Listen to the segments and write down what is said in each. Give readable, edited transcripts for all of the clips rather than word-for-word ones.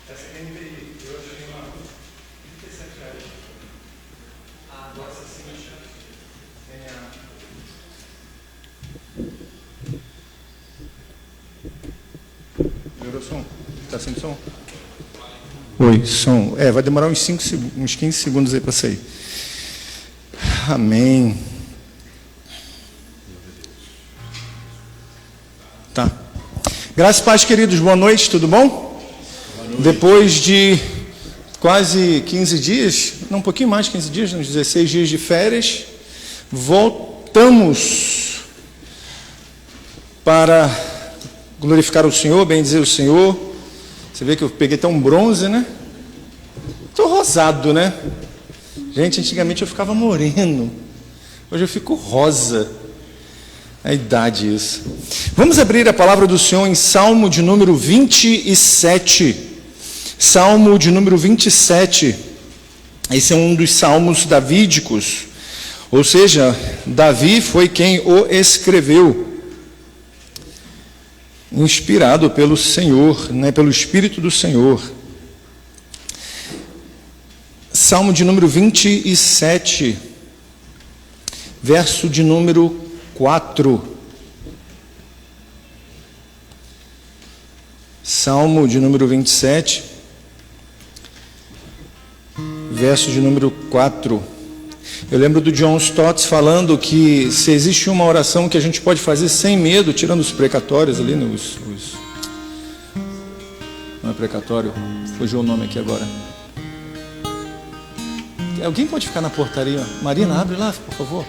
Essa é a NVI, eu achei uma R$37. A nossa Cintia melhorou o som? Está sem som? Oi, som. Vai demorar uns 15 segundos aí para sair. Amém. Tá. Graças e paz, queridos. Boa noite, tudo bom? Boa noite. Depois de quase 15 dias, não, um pouquinho mais de 15 dias, uns 16 dias de férias, voltamos para glorificar o Senhor, bendizer o Senhor. Você vê que eu peguei até um bronze, né? Estou rosado, né? Gente, antigamente eu ficava moreno. Hoje eu fico rosa. A idade isso. Vamos abrir a palavra do Senhor em Salmo de número 27. Salmo de número 27. Esse é um dos salmos davídicos. Ou seja, Davi foi quem o escreveu. Inspirado pelo Senhor, né, pelo Espírito do Senhor. Salmo de número 27, verso de número 4. Salmo de número 27, verso de número 4. Eu lembro do John Stott falando que se existe uma oração que a gente pode fazer sem medo, tirando os precatórios ali, não é precatório, fugiu o nome aqui agora. Alguém pode ficar na portaria? Marina, abre lá, por favor.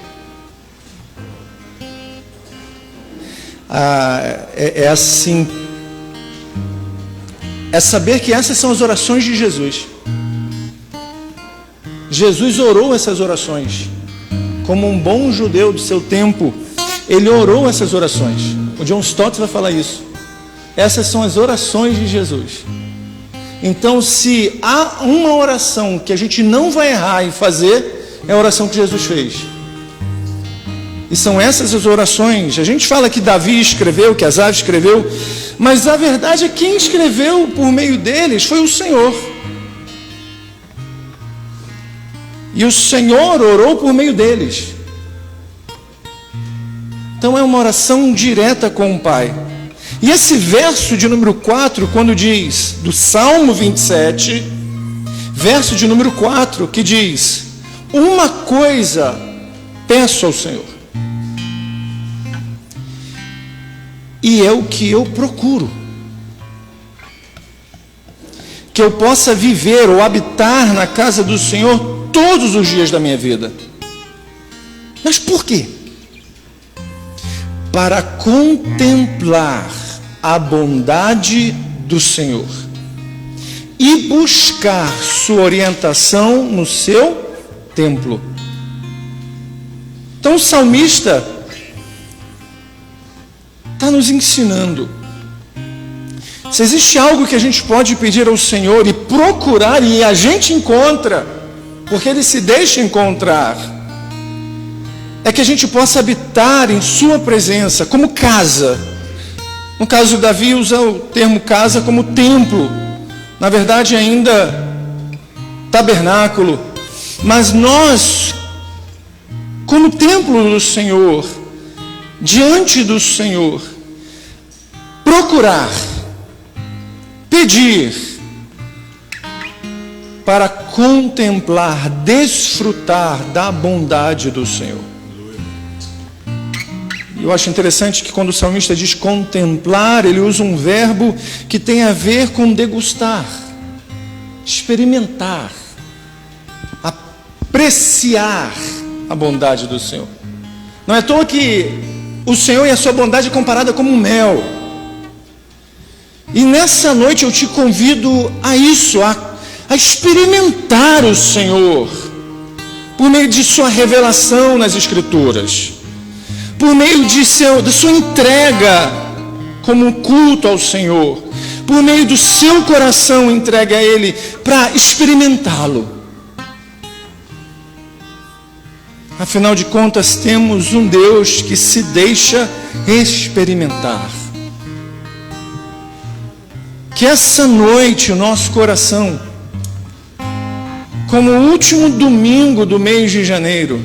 É assim, é saber que essas são as orações de Jesus. Jesus orou essas orações. Como um bom judeu do seu tempo, ele orou essas orações. O John Stott vai falar isso. Essas são as orações de Jesus. Então, se há uma oração que a gente não vai errar em fazer, é a oração que Jesus fez. E são essas as orações. A gente fala que Davi escreveu, que Asaf escreveu, mas a verdade é que quem escreveu por meio deles foi o Senhor. E o Senhor orou por meio deles. Então é uma oração direta com o Pai. E esse verso de número 4, quando diz, do Salmo 27, verso de número 4, que diz: uma coisa peço ao Senhor, e é o que eu procuro, que eu possa viver ou habitar na casa do Senhor todos os dias da minha vida. Mas por quê? Para contemplar a bondade do Senhor e buscar sua orientação no seu templo. Então o salmista está nos ensinando. Se existe algo que a gente pode pedir ao Senhor e procurar, e a gente encontra, porque Ele se deixa encontrar, é que a gente possa habitar em sua presença como casa. No caso, Davi usa o termo casa como templo. Na verdade, ainda tabernáculo. Mas nós, como templo do Senhor, diante do Senhor, procurar, pedir, para contemplar, desfrutar da bondade do Senhor. Eu acho interessante que quando o salmista diz contemplar, ele usa um verbo que tem a ver com degustar, experimentar, apreciar a bondade do Senhor. Não é à toa que o Senhor e a sua bondade é comparada como um mel. E nessa noite eu te convido a isso, a experimentar o Senhor, por meio de sua revelação nas Escrituras, por meio da sua entrega como um culto ao Senhor, por meio do seu coração entregue a Ele, para experimentá-lo. Afinal de contas, temos um Deus que se deixa experimentar. Que essa noite o nosso coração, como o último domingo do mês de janeiro,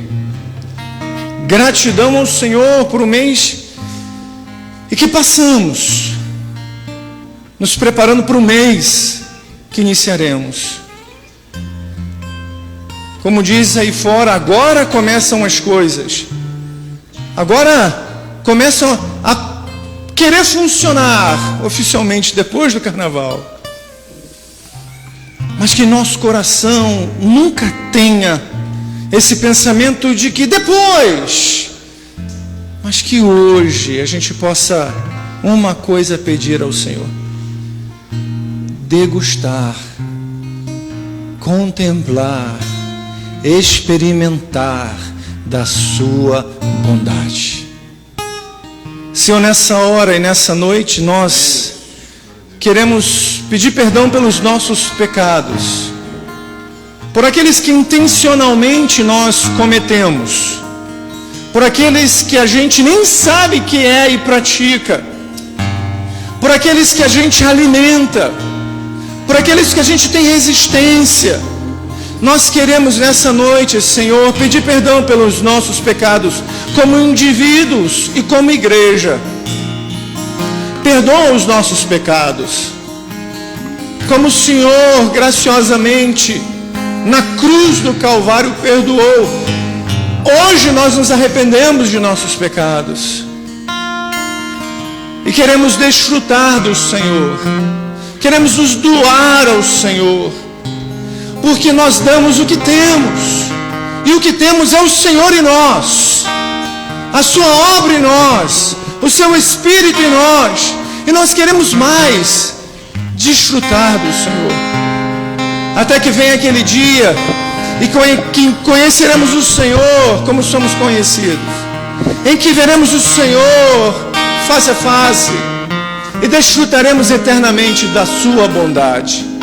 gratidão ao Senhor por um mês e que passamos, nos preparando para o mês que iniciaremos. Como diz aí fora, agora começam as coisas. Agora começam a querer funcionar oficialmente depois do carnaval. Mas que nosso coração nunca tenha esse pensamento de que depois, mas que hoje a gente possa uma coisa pedir ao Senhor: degustar, contemplar, experimentar da sua bondade. Senhor, nessa hora e nessa noite nós queremos pedir perdão pelos nossos pecados, por aqueles que intencionalmente nós cometemos, por aqueles que a gente nem sabe que é e pratica, por aqueles que a gente alimenta, por aqueles que a gente tem resistência. Nós queremos nessa noite, Senhor, pedir perdão pelos nossos pecados, como indivíduos e como igreja. Perdoa os nossos pecados, como o Senhor graciosamente na cruz do Calvário perdoou. Hoje nós nos arrependemos de nossos pecados e queremos desfrutar do Senhor, queremos nos doar ao Senhor, porque nós damos o que temos, e o que temos é o Senhor em nós, a sua obra em nós, o seu Espírito em nós, e nós queremos mais desfrutar do Senhor, até que venha aquele dia e que conheceremos o Senhor como somos conhecidos, em que veremos o Senhor face a face e desfrutaremos eternamente da sua bondade.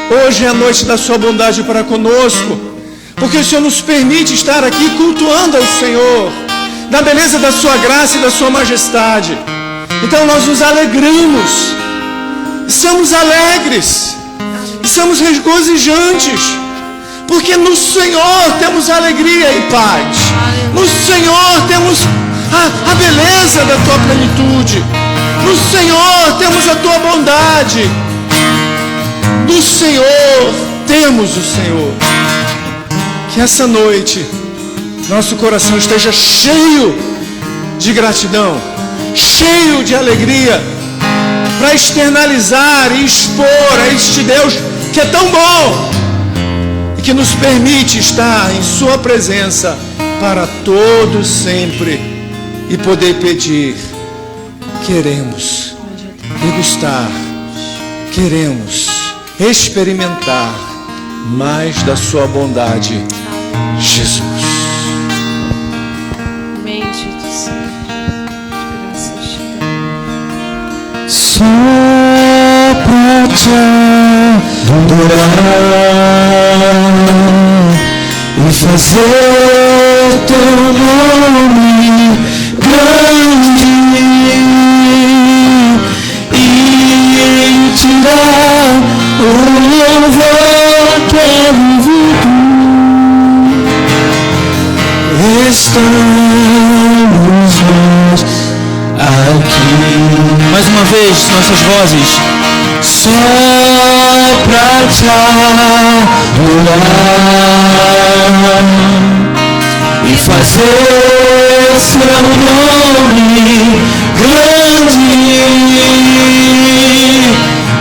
Hoje é a noite da sua bondade para conosco, porque o Senhor nos permite estar aqui cultuando ao Senhor, na beleza da sua graça e da sua majestade. Então nós nos alegramos, estamos alegres, estamos regozijantes, porque no Senhor temos alegria e paz, no Senhor temos a beleza da tua plenitude, no Senhor temos a tua bondade, do Senhor temos o Senhor. Que essa noite nosso coração esteja cheio de gratidão, cheio de alegria, para externalizar e expor a este Deus que é tão bom e que nos permite estar em sua presença para todos sempre e poder pedir. Queremos degustar, queremos experimentar mais da sua bondade, Jesus. Mente do Senhor, graças te dou. Só pra te adorar e fazer teu nome grande e tirar o louvor que é vivido. Estamos nós aqui. Mais uma vez, nossas vozes. Só pra te adorar e fazer seu nome grande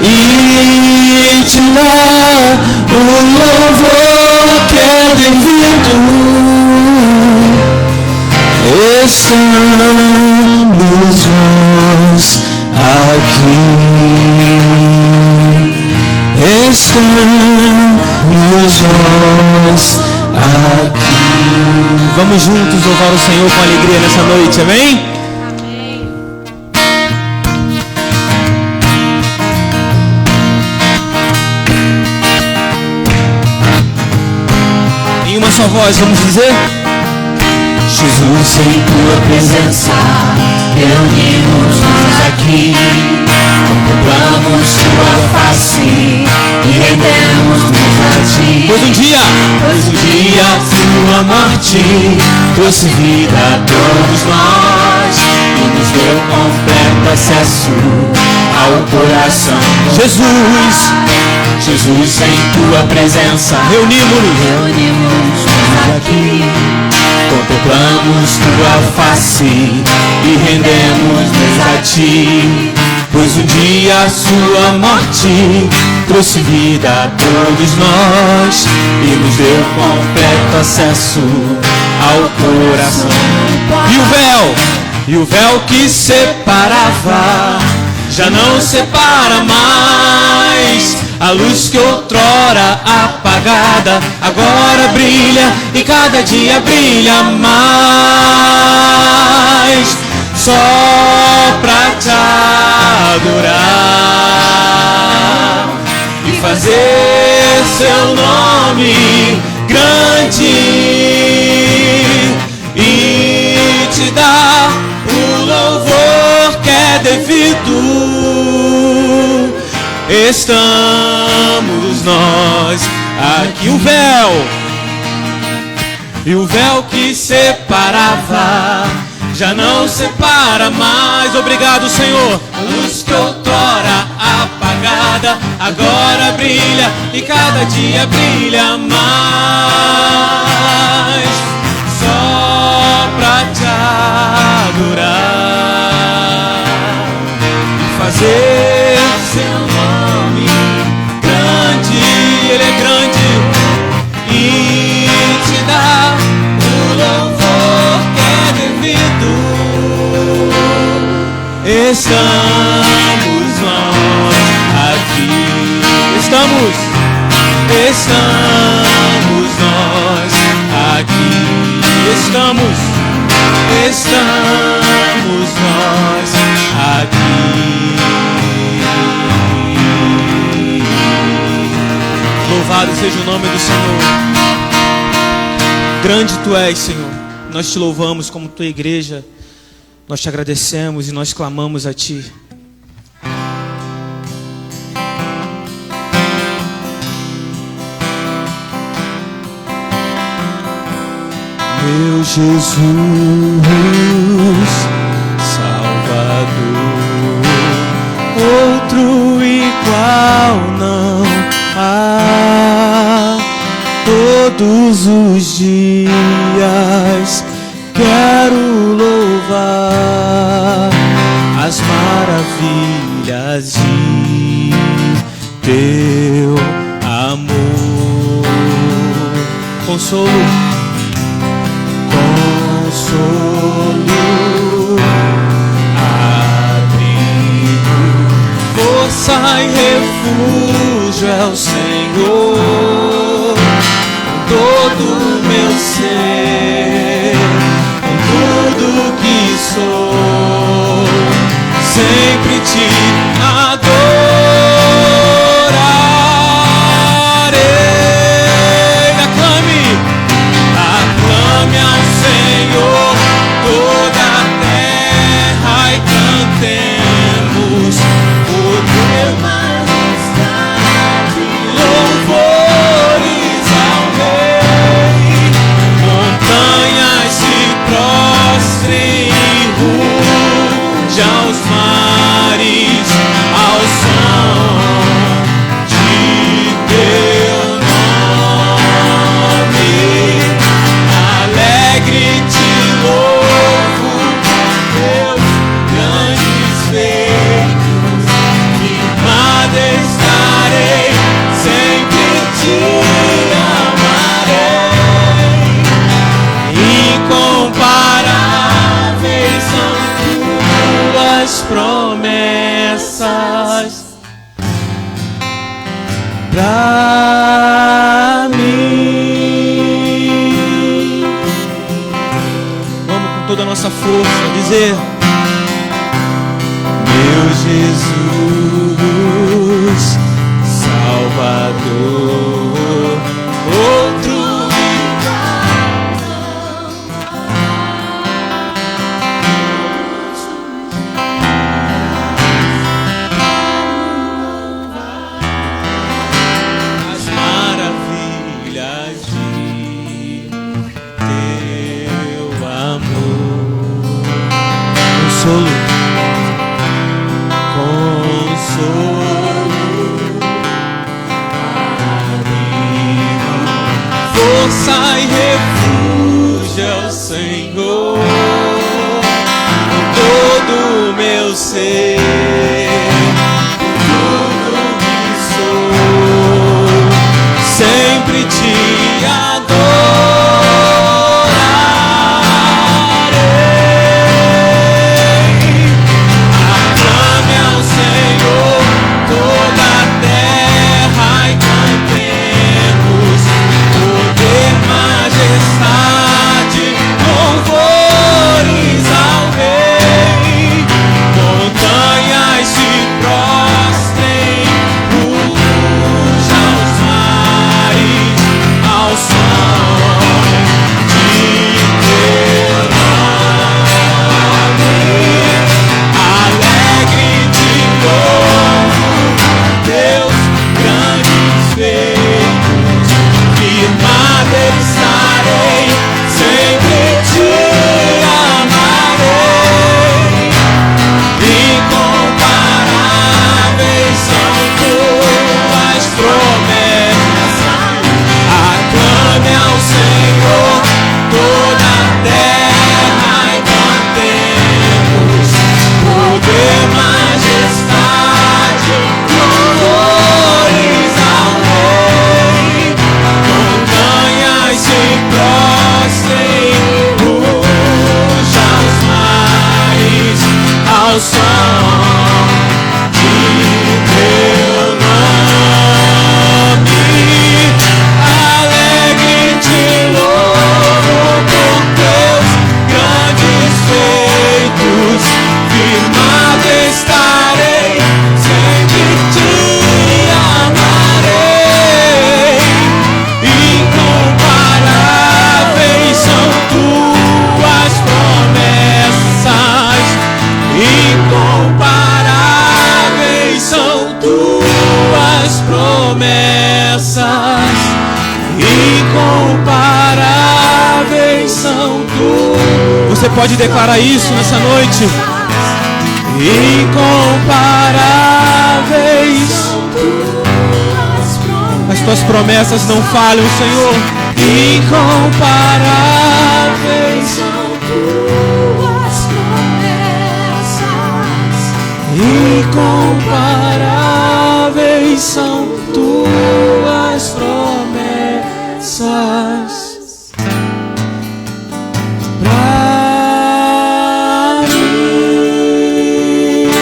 e te dar o louvor que é devido. Estamos nós aqui. Estamos nós aqui. Vamos juntos louvar o Senhor com alegria nessa noite, amém? Em uma só voz, vamos dizer? Jesus, em tua presença, reunimos-nos aqui, contemplamos tua face e rendemos-nos a ti. Pois um dia tua morte trouxe vida a todos nós e nos deu completo acesso ao coração. Jesus, em tua presença, reunimos-nos aqui, contemplamos tua face e rendemos-nos a ti. Pois um dia a sua morte trouxe vida a todos nós e nos deu completo acesso ao coração. E o véu que separava já não separa mais. A luz que outrora apagada agora brilha e cada dia brilha mais. Só pra te adorar e fazer seu nome grande e te dar o louvor que é devido. Estamos nós aqui. E o véu que separava já não separa mais. Obrigado, Senhor. A luz que outrora apagada agora brilha e cada dia brilha mais. Só pra te adorar e fazer seu nome grande. Ele é grande e te dá o louvor que é devido. Estamos nós aqui. Estamos nós aqui. Estamos nós aqui. Louvado seja o nome do Senhor. Grande tu és, Senhor. Nós te louvamos como tua igreja. Nós te agradecemos e nós clamamos a ti. Meu Jesus, Salvador, outro igual não há. Todos os dias quero louvar as maravilhas de teu amor. Consolo, abrigo, força e refúgio é o Senhor. Com todo o meu ser, com tudo que sou, sempre te adorarei. Aclame ao Senhor toda a terra e cantemos o teu majestade, louvores ao Rei. Montanhas se prostrem e ruge aos mares ao som de teu nome. Alegre te louvo, teus grandes feitos, firmado estarei, sempre te amarei. Incomparáveis são tuas promessas pra mim. Vamos com toda a nossa força dizer: meu Jesus, Salvador, outro igual não há. consolo, força e refúgio ao Senhor, com todo o meu ser, com tudo que sou, sempre te adorarei. Aclame ao Senhor toda a terra e cantemos poder, majestade, louvores ao Rei. Montanhas se prostrem, ruja os mares ao som de teu nome. Alegre de novo, Deus, grandes feitos, firmado estarei, sempre te amarei. Incomparáveis são tuas promessas. Aclame ao Senhor toda a terra e cantemos poder, majestade, louvores ao Rei. Montanhas se prostrem, ruja os mares ao som de teu nome. Alegre te louvo por teus grandes feitos, firmado estarei, sempre te amarei. Incomparáveis são tuas promessas, incomparáveis são tuas promessas, incomparáveis são tuas. Você pode declarar isso nessa noite? Incomparáveis, as tuas promessas não falham, Senhor. Incomparáveis são tuas promessas, incomparáveis são tuas promessas pra mim.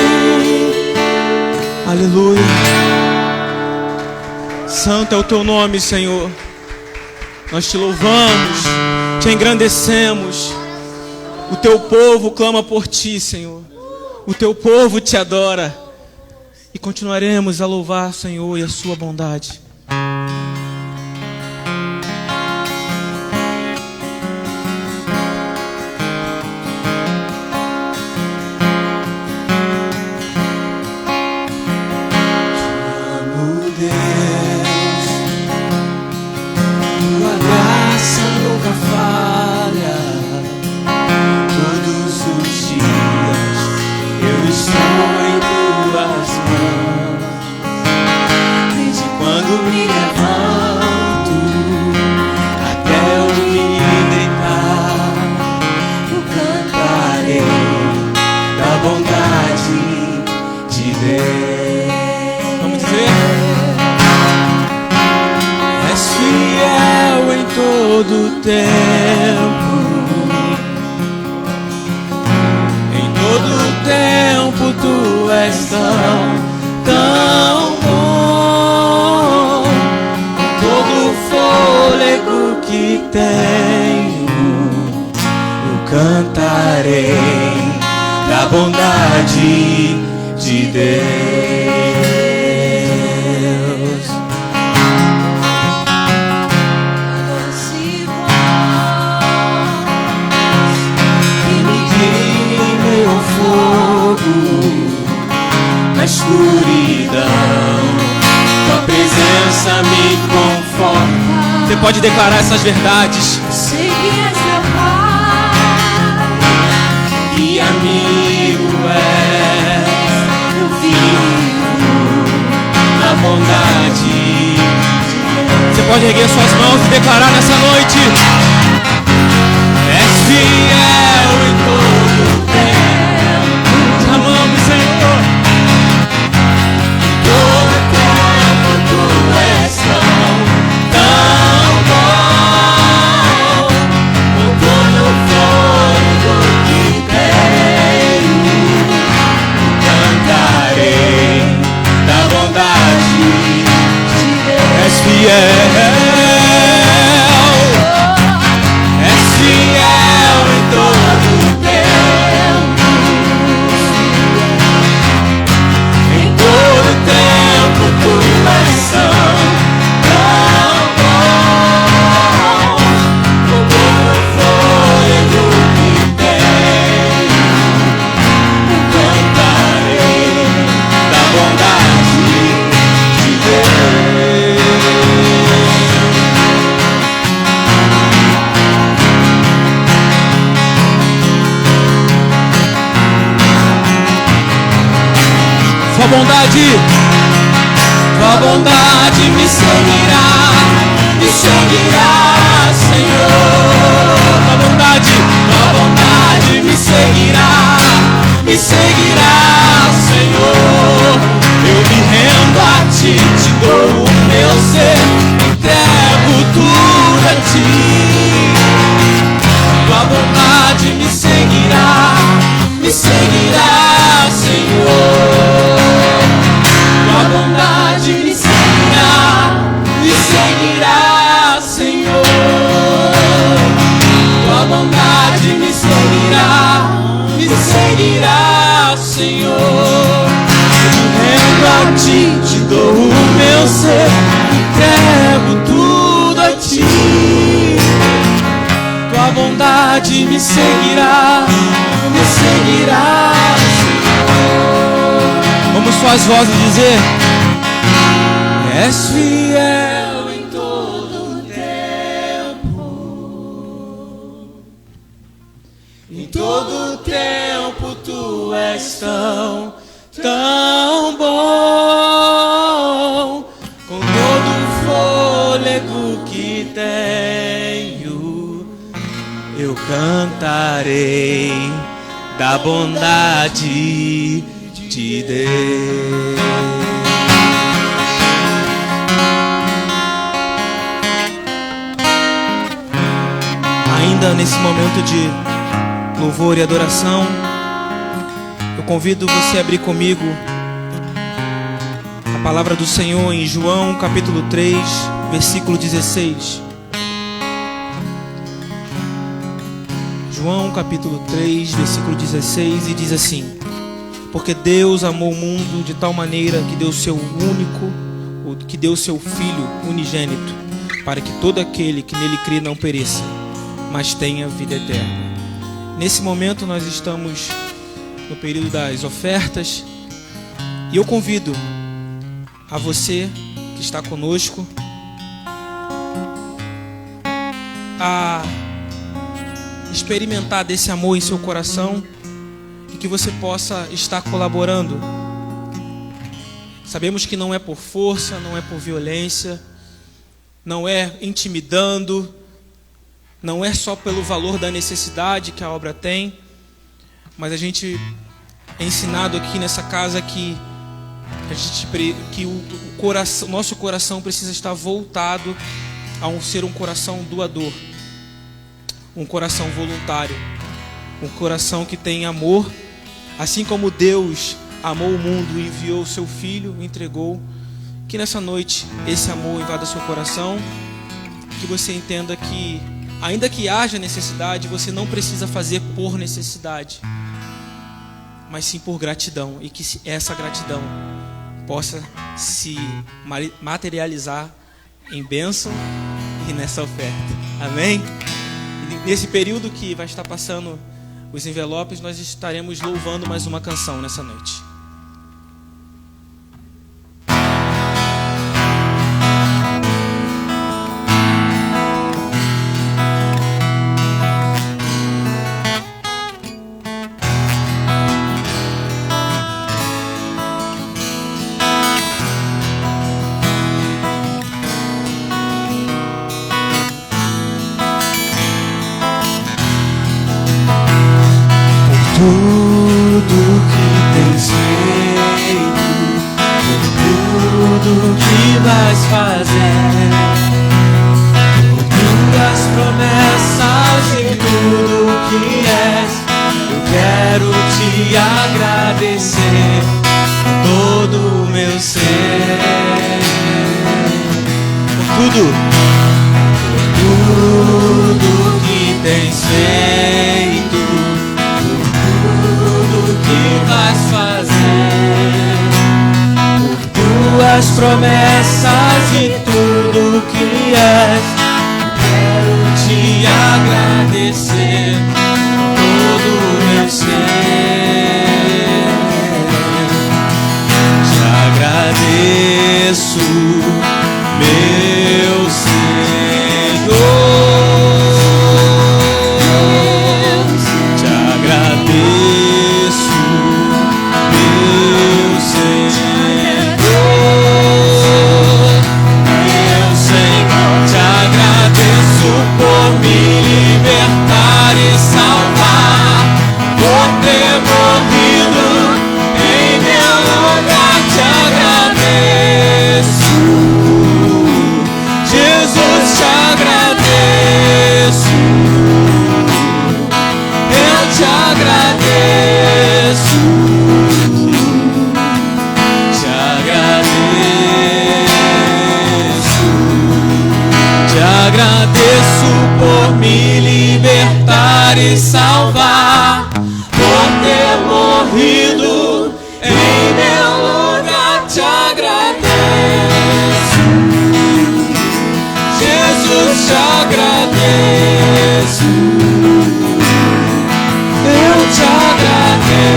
Aleluia. Santo é o teu nome, Senhor. Nós te louvamos, te engrandecemos. O teu povo clama por ti, Senhor. O teu povo te adora. E continuaremos a louvar, Senhor, e a sua bondade. Na escuridão, tua presença me conforta. Você pode declarar essas verdades. Sei que és meu Pai e amigo pode erguer suas mãos e declarar nessa noite: és fiel em todo o tempo. Te amamos, Senhor. Em todo tempo tu és tão bom. Com todo o fôlego que tenho, cantarei da bondade de Deus. És fiel. És fiel em todo o tempo. Em todo o tempo tu és tão bom. Com todo o fôlego que tenho, cantarei da bondade de Deus. Tua bondade me seguirá, Senhor. Tua bondade me seguirá, Senhor. Eu me rendo a ti, te dou o meu ser, entrego tudo a ti. Tua bondade me seguirá, Senhor. Tua bondade me seguirá, Senhor. Tua bondade me seguirá, Senhor. Eu me rendo a ti, te dou o meu ser, entrego tudo a ti. Tua bondade me seguirá, Senhor. Vamos suas vozes dizer: és fiel em todo o tempo. Em todo o tempo tu és tão bom. Com todo o fôlego que tenho, eu cantarei da bondade de Deus. Ainda nesse momento de louvor e adoração, eu convido você a abrir comigo a palavra do Senhor em João capítulo 3, versículo 16. João capítulo 3, versículo 16, e diz assim: porque Deus amou o mundo de tal maneira que deu seu Filho unigênito, para que todo aquele que nele crê não pereça, mas tenha vida eterna. Nesse momento nós estamos no período das ofertas, e eu convido a você que está conosco a experimentar desse amor em seu coração, e que você possa estar colaborando. Sabemos que não é por força, não é por violência, não é intimidando, não é só pelo valor da necessidade que a obra tem, mas a gente é ensinado aqui nessa casa que o nosso coração precisa estar voltado a ser um coração doador, um coração voluntário, um coração que tem amor, assim como Deus amou o mundo e enviou o seu Filho, entregou. Que nessa noite esse amor invada seu coração, que você entenda que, ainda que haja necessidade, você não precisa fazer por necessidade, mas sim por gratidão, e que essa gratidão possa se materializar em bênção e nessa oferta. Amém? E nesse período que vai estar passando os envelopes, nós estaremos louvando mais uma canção nessa noite. tudo que tens feito, por tudo que vais fazer, por tuas promessas e tudo que és. Eu quero te agradecer com todo o meu ser. Por tudo que tens feito, por tudo que vais fazer, por tuas promessas e tudo que és. Quero te agradecer com todo o meu ser. Te agradeço, meu Senhor. Te agradeço, meu Senhor. Meu Senhor, te agradeço por me libertar e salvar, por ter morrido em meu lugar. Te agradeço, Jesus, te agradeço. Eu te agradeço, te agradeço, te agradeço por me libertar e salvar, por ter morrido em meu lugar. Te agradeço, Jesus, te agradeço. Eu te agradeço,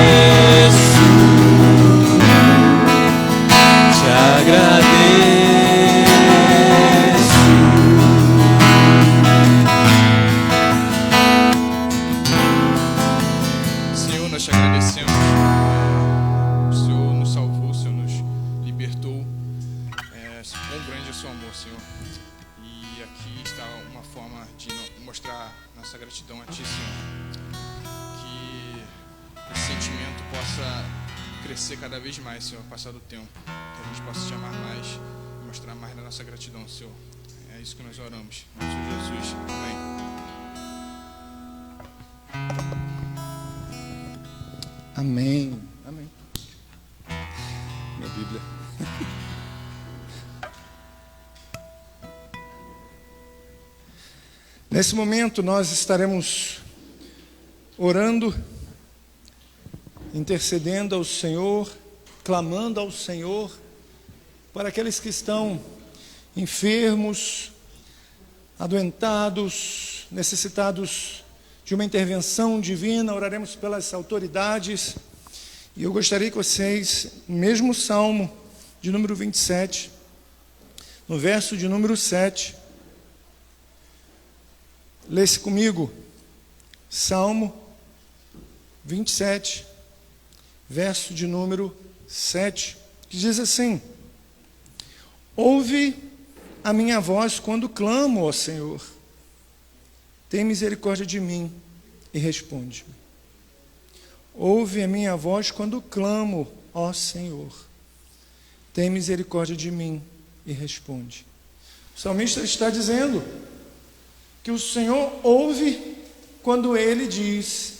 te agradeço. Senhor, nós te agradecemos. O Senhor nos salvou, o Senhor nos libertou. Quão grande é o seu amor, Senhor. E aqui está uma forma de mostrar nossa gratidão a Ti, Senhor. Que esse sentimento possa crescer cada vez mais, Senhor, ao passar do tempo. Que a gente possa te amar mais e mostrar mais da nossa gratidão, Senhor. É isso que nós oramos. Em nome de Jesus. Amém. Amém. Amém. Minha Bíblia. Nesse momento nós estaremos orando, intercedendo ao Senhor, clamando ao Senhor para aqueles que estão enfermos, adoentados, necessitados de uma intervenção divina. Oraremos pelas autoridades. E eu gostaria que vocês, no mesmo Salmo de número 27, no verso de número 7, lê-se comigo, Salmo 27, verso de número 7, que diz assim: ouve a minha voz quando clamo, ó Senhor, tem misericórdia de mim e responde-me. Ouve a minha voz quando clamo, ó Senhor, tem misericórdia de mim e responde. O salmista está dizendo que o Senhor ouve quando Ele diz: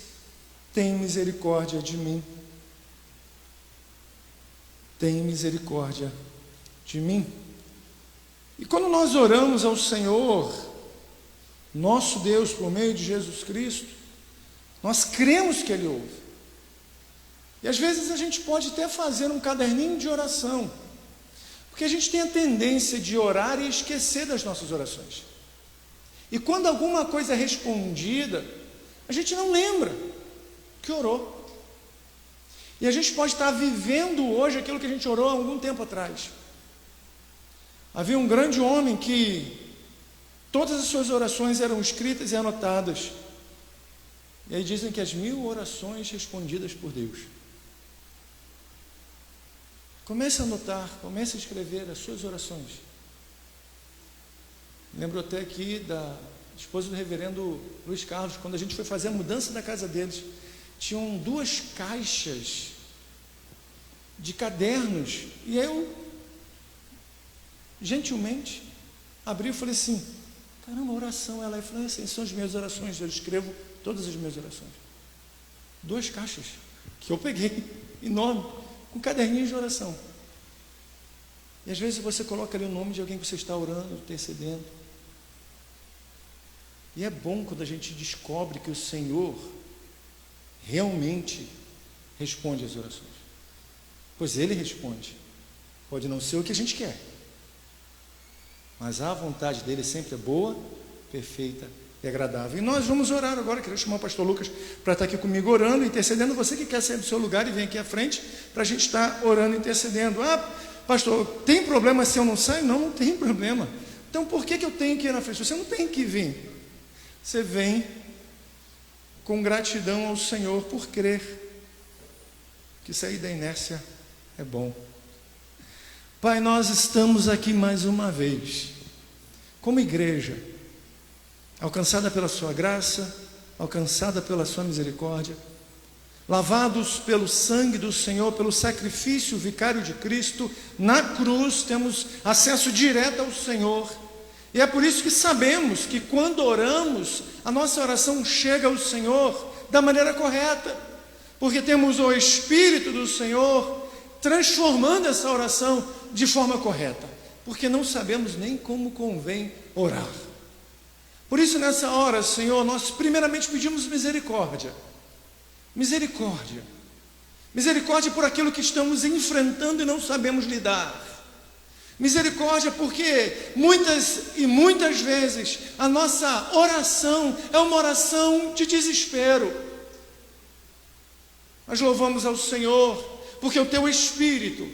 tem misericórdia de mim. Tem misericórdia de mim. E quando nós oramos ao Senhor, nosso Deus, por meio de Jesus Cristo, nós cremos que Ele ouve. E às vezes a gente pode até fazer um caderninho de oração, porque a gente tem a tendência de orar e esquecer das nossas orações. E quando alguma coisa é respondida, a gente não lembra que orou. E a gente pode estar vivendo hoje aquilo que a gente orou há algum tempo atrás. Havia um grande homem que todas as suas orações eram escritas e anotadas. E aí dizem que as 1000 orações respondidas por Deus. Comece a anotar, comece a escrever as suas orações. Lembro até aqui da esposa do reverendo Luiz Carlos, quando a gente foi fazer a mudança da casa deles. tinham 2 caixas de cadernos, e eu, gentilmente, abri e falei assim, caramba, oração, ela falou assim, são as minhas orações, eu escrevo todas as minhas orações. 2 caixas, que eu peguei, enorme, com caderninhos de oração. E às vezes você coloca ali o nome de alguém que você está orando, intercedendo. E é bom quando a gente descobre que o Senhor realmente responde às orações. Pois Ele responde. Pode não ser o que a gente quer, mas a vontade dEle sempre é boa, perfeita e agradável. E nós vamos orar agora. Quero chamar o pastor Lucas para estar aqui comigo orando, intercedendo. Você que quer sair do seu lugar e vem aqui à frente para a gente estar orando, intercedendo. Ah, pastor, tem problema se eu não saio? Não, não tem problema. Então por que eu tenho que ir na frente? Você não tem que vir. Você vem com gratidão ao Senhor por crer que sair da inércia é bom. Pai, nós estamos aqui mais uma vez, como igreja, alcançada pela sua graça, alcançada pela sua misericórdia, lavados pelo sangue do Senhor, pelo sacrifício vicário de Cristo, na cruz temos acesso direto ao Senhor. E é por isso que sabemos que quando oramos, a nossa oração chega ao Senhor da maneira correta, porque temos o Espírito do Senhor transformando essa oração de forma correta, porque não sabemos nem como convém orar. Por isso, nessa hora, Senhor, nós primeiramente pedimos misericórdia. Misericórdia. Misericórdia por aquilo que estamos enfrentando e não sabemos lidar. Misericórdia porque muitas vezes a nossa oração é uma oração de desespero. Nós louvamos ao Senhor porque o Teu Espírito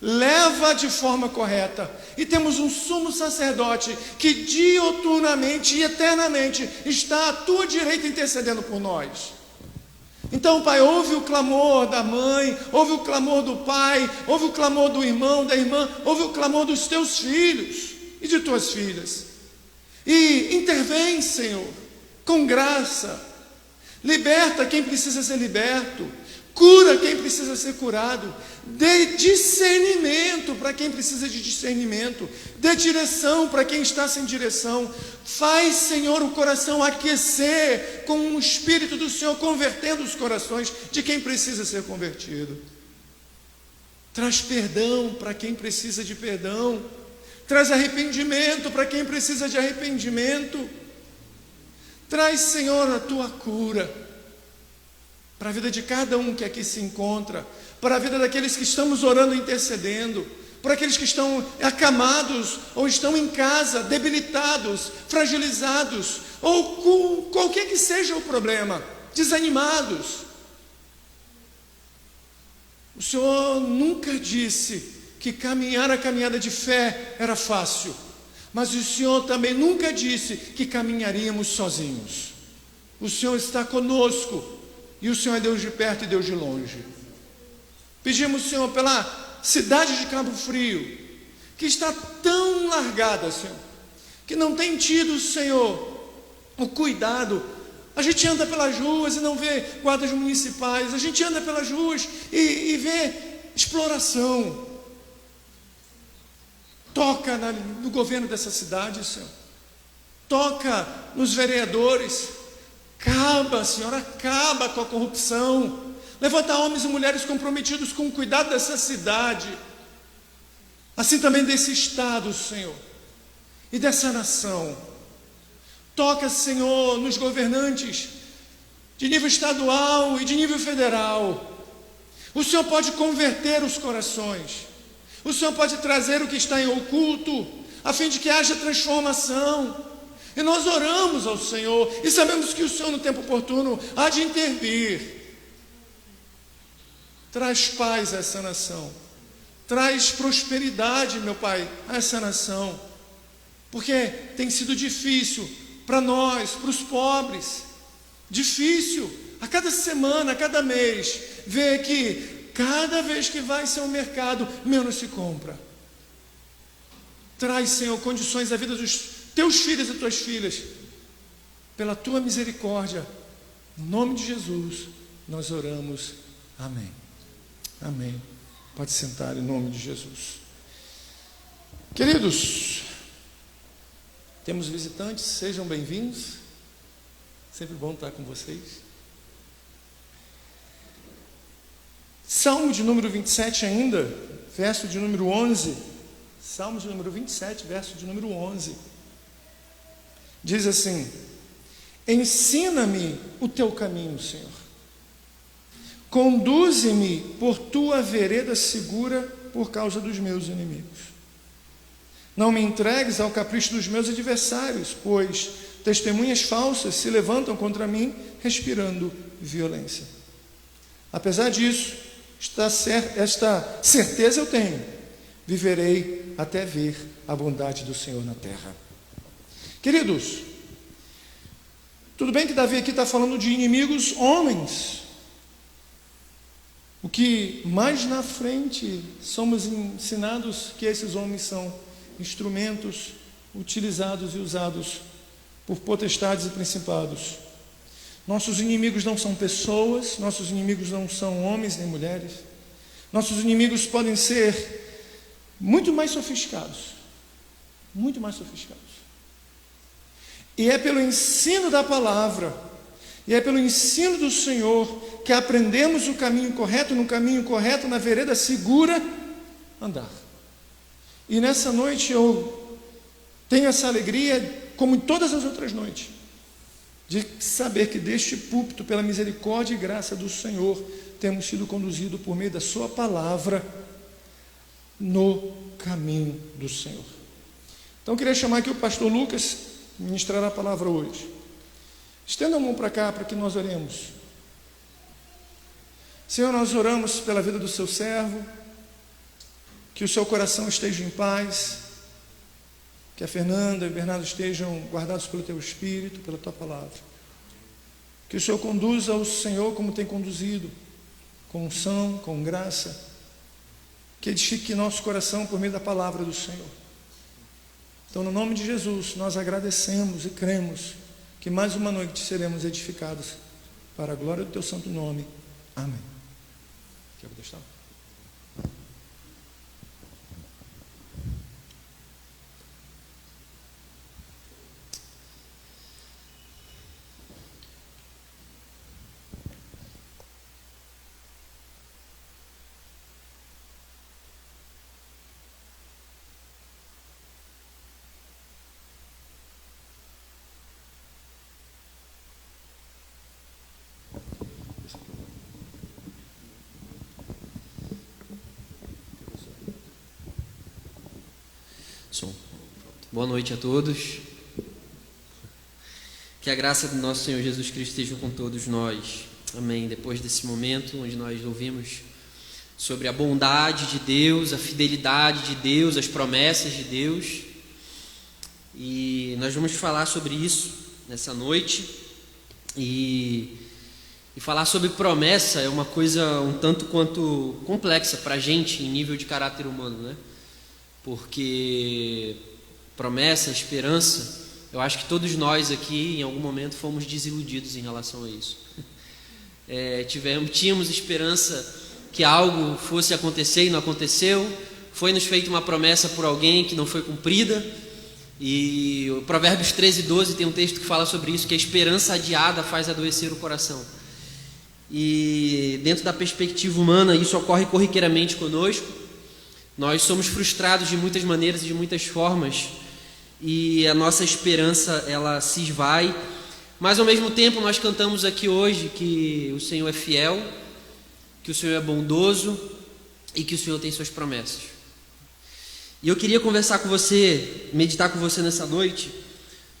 leva de forma correta, e temos um sumo sacerdote que diuturnamente e eternamente está à Tua direita intercedendo por nós. Então, Pai, ouve o clamor da mãe, ouve o clamor do pai, ouve o clamor do irmão, da irmã, ouve o clamor dos Teus filhos e de Tuas filhas, e intervém, Senhor, com graça, liberta quem precisa ser liberto, cura quem precisa ser curado, dê discernimento para quem precisa de discernimento, dê direção para quem está sem direção. Faz, Senhor, o coração aquecer com o Espírito do Senhor, convertendo os corações de quem precisa ser convertido. Traz perdão para quem precisa de perdão, traz arrependimento para quem precisa de arrependimento. Traz, Senhor, a Tua cura para a vida de cada um que aqui se encontra, para a vida daqueles que estamos orando e intercedendo, para aqueles que estão acamados ou estão em casa, debilitados, fragilizados, ou com qualquer que seja o problema, desanimados. O Senhor nunca disse que caminhar a caminhada de fé era fácil, mas o Senhor também nunca disse que caminharíamos sozinhos. O Senhor está conosco, e o Senhor é Deus de perto e Deus de longe. Pedimos, Senhor, pela cidade de Cabo Frio, que está tão largada, Senhor, que não tem tido, Senhor, o cuidado. A gente anda pelas ruas e não vê guardas municipais, a gente anda pelas ruas e vê exploração. Toca no governo dessa cidade, Senhor, toca nos vereadores. Acaba, Senhor, acaba com a corrupção. Levanta homens e mulheres comprometidos com o cuidado dessa cidade, assim também desse estado, Senhor, e dessa nação. Toca, Senhor, nos governantes de nível estadual e de nível federal. O Senhor pode converter os corações. O Senhor pode trazer o que está em oculto, a fim de que haja transformação. E nós oramos ao Senhor e sabemos que o Senhor, no tempo oportuno, há de intervir. Traz paz a essa nação, traz prosperidade, meu Pai, a essa nação, porque tem sido difícil para nós, para os pobres, difícil, a cada semana, a cada mês, ver que cada vez que vai ser ao mercado, menos se compra. Traz, Senhor, condições à vida dos Teus filhos e Tuas filhas, pela Tua misericórdia, no nome de Jesus, nós oramos. Amém. Amém. Pode sentar em nome de Jesus. Queridos, temos visitantes, sejam bem-vindos. Sempre bom estar com vocês. Salmo de número 27 ainda, verso de número 11. Salmo de número 27, verso de número 11. Diz assim: ensina-me o teu caminho, Senhor. Conduze-me por tua vereda segura por causa dos meus inimigos. Não me entregues ao capricho dos meus adversários, pois testemunhas falsas se levantam contra mim, respirando violência. Apesar disso, esta certeza eu tenho: viverei até ver a bondade do Senhor na terra. Queridos, tudo bem que Davi aqui está falando de inimigos homens. O que mais na frente somos ensinados que esses homens são instrumentos utilizados e usados por potestades e principados. Nossos inimigos não são pessoas, nossos inimigos não são homens nem mulheres. Nossos inimigos podem ser muito mais sofisticados, muito mais sofisticados. E é pelo ensino da palavra, e é pelo ensino do Senhor que aprendemos o caminho correto, no caminho correto, na vereda segura, andar. E nessa noite eu tenho essa alegria, como em todas as outras noites, de saber que deste púlpito, pela misericórdia e graça do Senhor, temos sido conduzidos por meio da sua palavra no caminho do Senhor. Então eu queria chamar aqui o pastor Lucas, ministrar a palavra hoje. Estenda a mão para cá para que nós oremos. Senhor, nós oramos pela vida do seu servo, que o seu coração esteja em paz, que a Fernanda e o Bernardo estejam guardados pelo teu Espírito, pela tua palavra. Que o Senhor conduza o Senhor como tem conduzido, com unção, com graça. Que edifique nosso coração por meio da palavra do Senhor. Então, no nome de Jesus, nós agradecemos e cremos que mais uma noite seremos edificados para a glória do teu santo nome. Amém. Quer deixar? Boa noite a todos. Que a graça do nosso Senhor Jesus Cristo esteja com todos nós. Amém. Depois desse momento onde nós ouvimos sobre a bondade de Deus, a fidelidade de Deus, as promessas de Deus, e nós vamos falar sobre isso nessa noite. E falar sobre promessa é uma coisa um tanto quanto complexa para a gente em nível de caráter humano, né? Porque promessa, esperança, eu acho que todos nós aqui em algum momento fomos desiludidos em relação a isso. Tínhamos esperança que algo fosse acontecer e não aconteceu, foi nos feita uma promessa por alguém que não foi cumprida, e o Provérbios 13:12 tem um texto que fala sobre isso, que a esperança adiada faz adoecer o coração. E dentro da perspectiva humana isso ocorre corriqueiramente conosco. Nós somos frustrados de muitas maneiras e de muitas formas, e a nossa esperança ela se esvai, mas ao mesmo tempo nós cantamos aqui hoje que o Senhor é fiel, que o Senhor é bondoso e que o Senhor tem suas promessas. E eu queria conversar com você, meditar com você nessa noite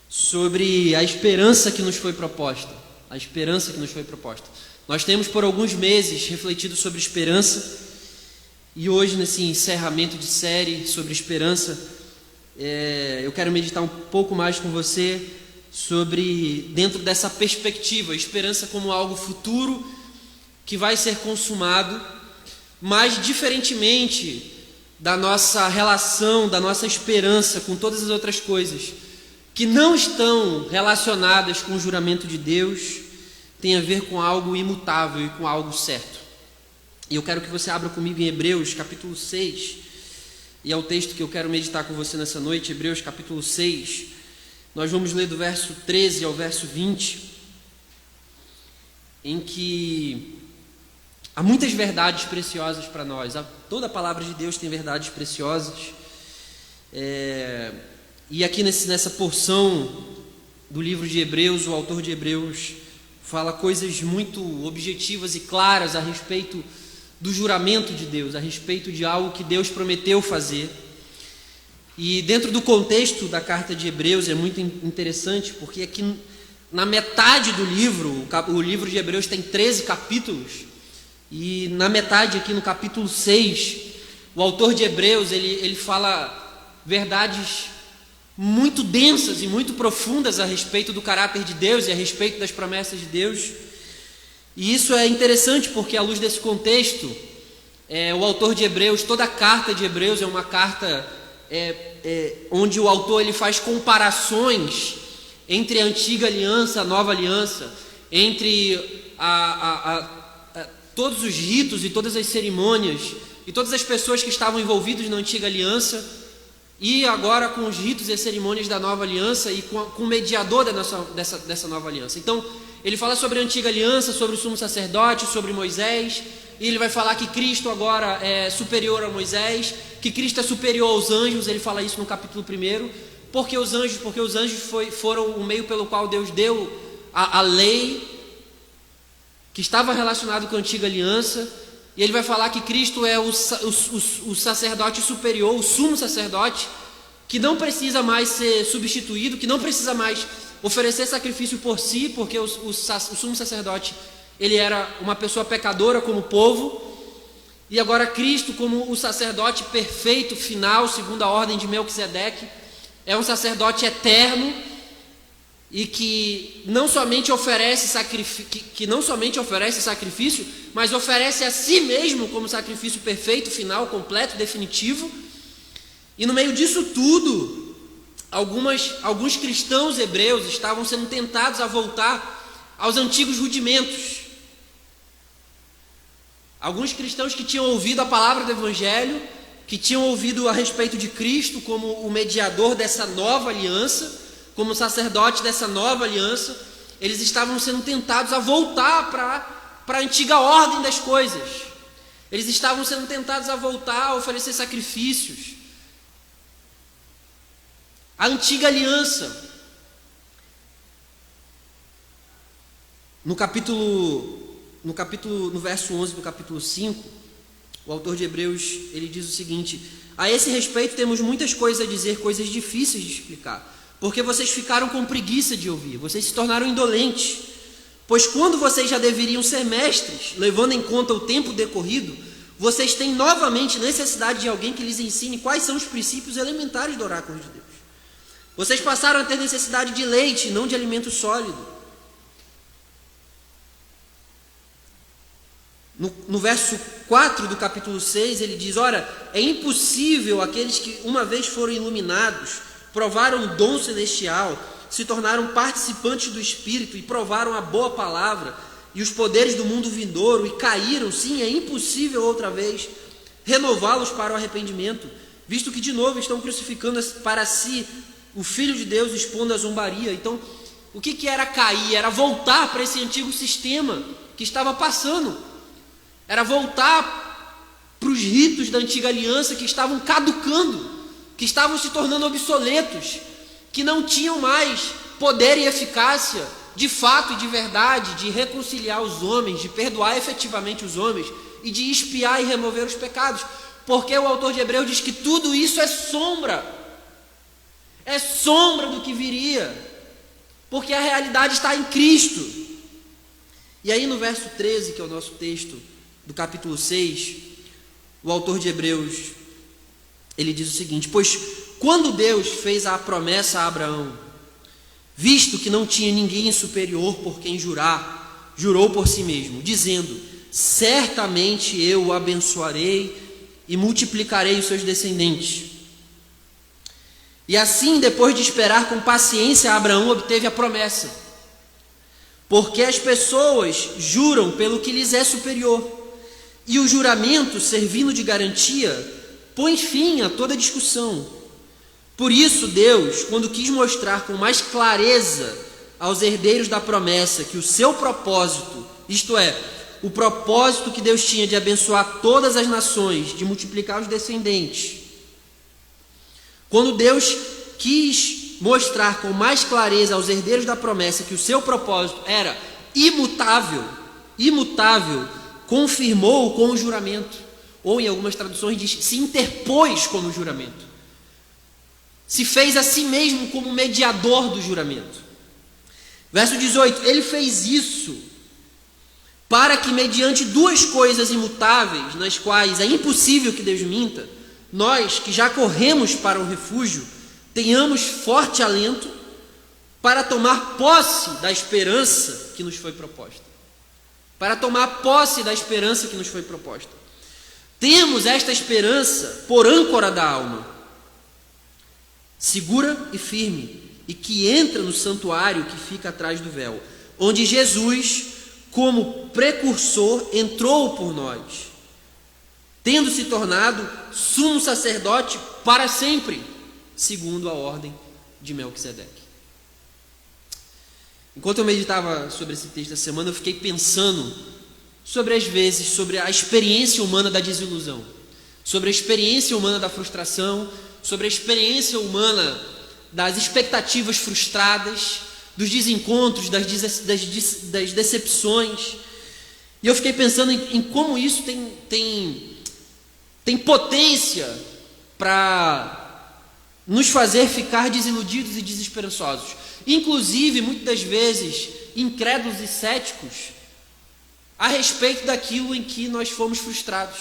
sobre a esperança que nos foi proposta. A esperança que nos foi proposta. Nós temos por alguns meses refletido sobre esperança, e hoje, nesse encerramento de série sobre esperança, eu quero meditar um pouco mais com você sobre, dentro dessa perspectiva, a esperança como algo futuro que vai ser consumado, mas diferentemente da nossa relação, da nossa esperança com todas as outras coisas que não estão relacionadas com o juramento de Deus, tem a ver com algo imutável e com algo certo. E eu quero que você abra comigo em Hebreus capítulo 6, e é o texto que eu quero meditar com você nessa noite, Hebreus capítulo 6. Nós vamos ler do verso 13 ao verso 20, em que há muitas verdades preciosas para nós. Toda a palavra de Deus tem verdades preciosas. E aqui nessa porção do livro de Hebreus, o autor de Hebreus fala coisas muito objetivas e claras a respeito do juramento de Deus, a respeito de algo que Deus prometeu fazer. E dentro do contexto da carta de Hebreus é muito interessante, porque aqui na metade do livro, o livro de Hebreus tem 13 capítulos, e na metade aqui no capítulo 6, o autor de Hebreus ele fala verdades muito densas e muito profundas a respeito do caráter de Deus e a respeito das promessas de Deus. E isso é interessante porque, à luz desse contexto, o autor de Hebreus, toda a carta de Hebreus é uma carta onde o autor ele faz comparações entre a antiga aliança, a nova aliança, entre todos os ritos e todas as cerimônias e todas as pessoas que estavam envolvidas na antiga aliança, e agora com os ritos e as cerimônias da nova aliança e com o mediador dessa nova aliança. Então, ele fala sobre a antiga aliança, sobre o sumo sacerdote, sobre Moisés, e ele vai falar que Cristo agora é superior a Moisés, que Cristo é superior aos anjos. Ele fala isso no capítulo 1, porque os anjos foram o meio pelo qual Deus deu a lei, que estava relacionado com a antiga aliança. E ele vai falar que Cristo é o sacerdote superior, o sumo sacerdote, que não precisa mais ser substituído, que não precisa mais oferecer sacrifício por si, porque o sumo sacerdote ele era uma pessoa pecadora como o povo, e agora Cristo, como o sacerdote perfeito, final, segundo a ordem de Melquisedeque, é um sacerdote eterno e que não somente oferece sacrifício, mas oferece a si mesmo como sacrifício perfeito, final, completo, definitivo. E no meio disso tudo, alguns cristãos hebreus estavam sendo tentados a voltar aos antigos rudimentos. Alguns cristãos que tinham ouvido a palavra do Evangelho, que tinham ouvido a respeito de Cristo como o mediador dessa nova aliança, como sacerdote dessa nova aliança, eles estavam sendo tentados a voltar para a antiga ordem das coisas. Eles estavam sendo tentados a voltar a oferecer sacrifícios. A antiga aliança. No verso 11 do capítulo 5, o autor de Hebreus, ele diz o seguinte: a esse respeito temos muitas coisas a dizer, coisas difíceis de explicar, porque vocês ficaram com preguiça de ouvir, vocês se tornaram indolentes, pois quando vocês já deveriam ser mestres, levando em conta o tempo decorrido, vocês têm novamente necessidade de alguém que lhes ensine quais são os princípios elementares do oráculo de Deus. Vocês passaram a ter necessidade de leite, não de alimento sólido. No verso 4 do capítulo 6, ele diz: ora, é impossível aqueles que uma vez foram iluminados, provaram o dom celestial, se tornaram participantes do Espírito e provaram a boa palavra e os poderes do mundo vindouro e caíram, sim, é impossível outra vez renová-los para o arrependimento, visto que de novo estão crucificando para si o Filho de Deus, expondo a zombaria. Então, o que era cair? Era voltar para esse antigo sistema que estava passando. Era voltar para os ritos da antiga aliança que estavam caducando, que estavam se tornando obsoletos, que não tinham mais poder e eficácia, de fato e de verdade, de reconciliar os homens, de perdoar efetivamente os homens e de expiar e remover os pecados. Porque o autor de Hebreus diz que tudo isso é sombra do que viria, porque a realidade está em Cristo. E aí no verso 13, que é o nosso texto do capítulo 6, o autor de Hebreus, ele diz o seguinte: pois quando Deus fez a promessa a Abraão, visto que não tinha ninguém superior por quem jurar, jurou por si mesmo, dizendo: certamente eu o abençoarei e multiplicarei os seus descendentes. E assim, depois de esperar com paciência, Abraão obteve a promessa. porque as pessoas juram pelo que lhes é superior, e o juramento, servindo de garantia, põe fim a toda discussão. Por isso, Deus, quando quis mostrar com mais clareza aos herdeiros da promessa que o seu propósito, isto é, o propósito que Deus tinha de abençoar todas as nações, de multiplicar os descendentes, quando Deus quis mostrar com mais clareza aos herdeiros da promessa que o seu propósito era imutável, confirmou com o juramento, ou em algumas traduções diz, se interpôs como juramento, se fez a si mesmo como mediador do juramento. Verso 18, ele fez isso para que mediante duas coisas imutáveis, nas quais é impossível que Deus minta, nós que já corremos para o refúgio, tenhamos forte alento para tomar posse da esperança que nos foi proposta. Para tomar posse da esperança que nos foi proposta. Temos esta esperança por âncora da alma, segura e firme, e que entra no santuário que fica atrás do véu, onde Jesus, como precursor, entrou por nós, tendo se tornado sumo sacerdote para sempre, segundo a ordem de Melquisedeque. Enquanto eu meditava sobre esse texto essa semana, eu fiquei pensando sobre a experiência humana da desilusão, sobre a experiência humana da frustração, sobre a experiência humana das expectativas frustradas, dos desencontros, das decepções. E eu fiquei pensando em como isso tem potência para nos fazer ficar desiludidos e desesperançosos. Inclusive, muitas das vezes, incrédulos e céticos a respeito daquilo em que nós fomos frustrados.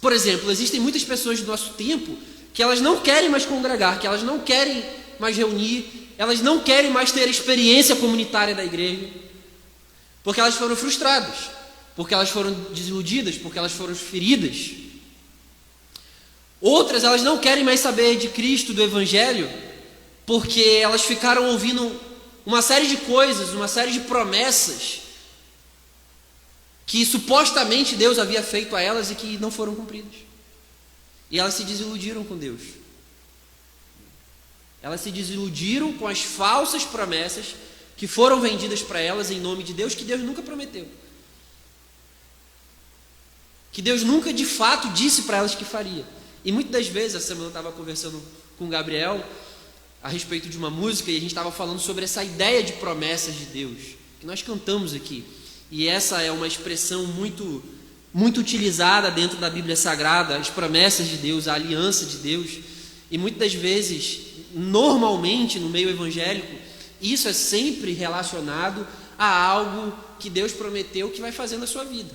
Por exemplo, existem muitas pessoas do nosso tempo que elas não querem mais congregar, que elas não querem mais reunir, elas não querem mais ter a experiência comunitária da igreja, porque elas foram frustradas, porque elas foram desiludidas, porque elas foram feridas. Outras, elas não querem mais saber de Cristo, do Evangelho, porque elas ficaram ouvindo uma série de coisas, uma série de promessas que supostamente Deus havia feito a elas e que não foram cumpridas. E elas se desiludiram com Deus. Elas se desiludiram com as falsas promessas que foram vendidas para elas em nome de Deus, que Deus nunca prometeu. Que Deus nunca de fato disse para elas que faria. E muitas das vezes, essa semana eu estava conversando com o Gabriel a respeito de uma música e a gente estava falando sobre essa ideia de promessas de Deus, que nós cantamos aqui. E essa é uma expressão muito utilizada dentro da Bíblia Sagrada, as promessas de Deus, a aliança de Deus. E muitas das vezes, normalmente no meio evangélico, isso é sempre relacionado a algo que Deus prometeu que vai fazer na sua vida.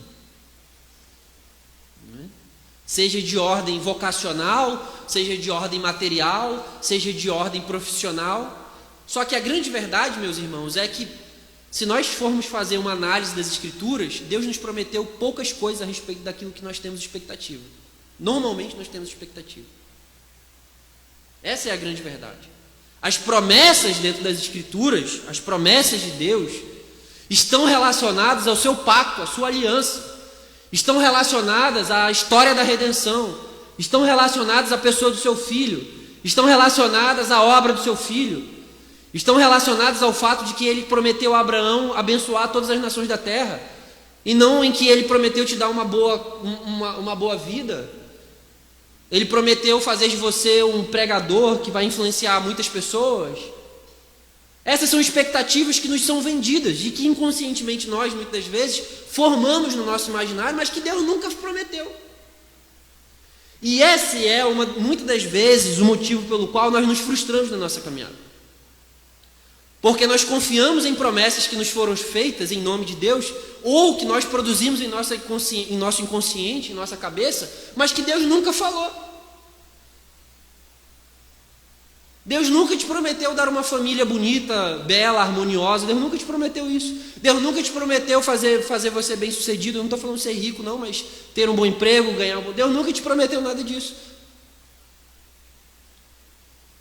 Seja de ordem vocacional, seja de ordem material, seja de ordem profissional. Só que a grande verdade, meus irmãos, é que se nós formos fazer uma análise das Escrituras, Deus nos prometeu poucas coisas a respeito daquilo que nós temos expectativa. Normalmente nós temos expectativa. Essa é a grande verdade. As promessas dentro das Escrituras, as promessas de Deus, estão relacionadas ao seu pacto, à sua aliança. Estão relacionadas à história da redenção, estão relacionadas à pessoa do seu filho, estão relacionadas à obra do seu filho, estão relacionadas ao fato de que ele prometeu a Abraão abençoar todas as nações da terra, e não em que ele prometeu te dar uma boa vida. Ele prometeu fazer de você um pregador que vai influenciar muitas pessoas. Essas são expectativas que nos são vendidas e que inconscientemente nós, muitas das vezes, formamos no nosso imaginário, mas que Deus nunca prometeu. E esse é, muitas das vezes, o motivo pelo qual nós nos frustramos na nossa caminhada. Porque nós confiamos em promessas que nos foram feitas em nome de Deus, ou que nós produzimos em nosso inconsciente, em nossa cabeça, mas que Deus nunca falou. Deus nunca te prometeu dar uma família bonita, bela, harmoniosa. Deus nunca te prometeu isso. Deus nunca te prometeu fazer você bem sucedido. Eu não estou falando ser rico não, mas ter um bom emprego, ganhar um bom... Deus nunca te prometeu nada disso.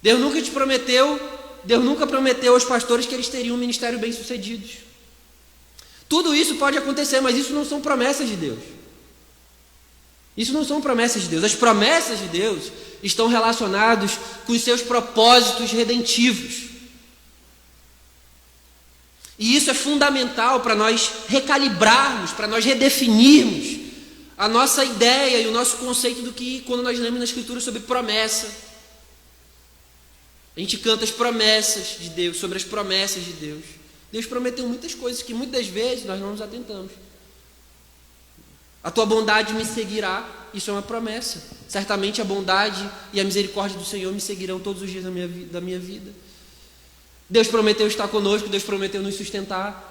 Deus nunca te prometeu Deus nunca prometeu aos pastores que eles teriam um ministério bem-sucedidos. Tudo isso pode acontecer, mas isso não são promessas de Deus. Isso não são promessas de Deus. As promessas de Deus estão relacionadas com os seus propósitos redentivos. E isso é fundamental para nós recalibrarmos, para nós redefinirmos a nossa ideia e o nosso conceito do que, quando nós lemos na Escritura sobre promessa. A gente canta as promessas de Deus, sobre as promessas de Deus. Deus prometeu muitas coisas que muitas vezes nós não nos atentamos. A tua bondade me seguirá, isso é uma promessa. Certamente a bondade e a misericórdia do Senhor me seguirão todos os dias da minha vida. Deus prometeu estar conosco, Deus prometeu nos sustentar.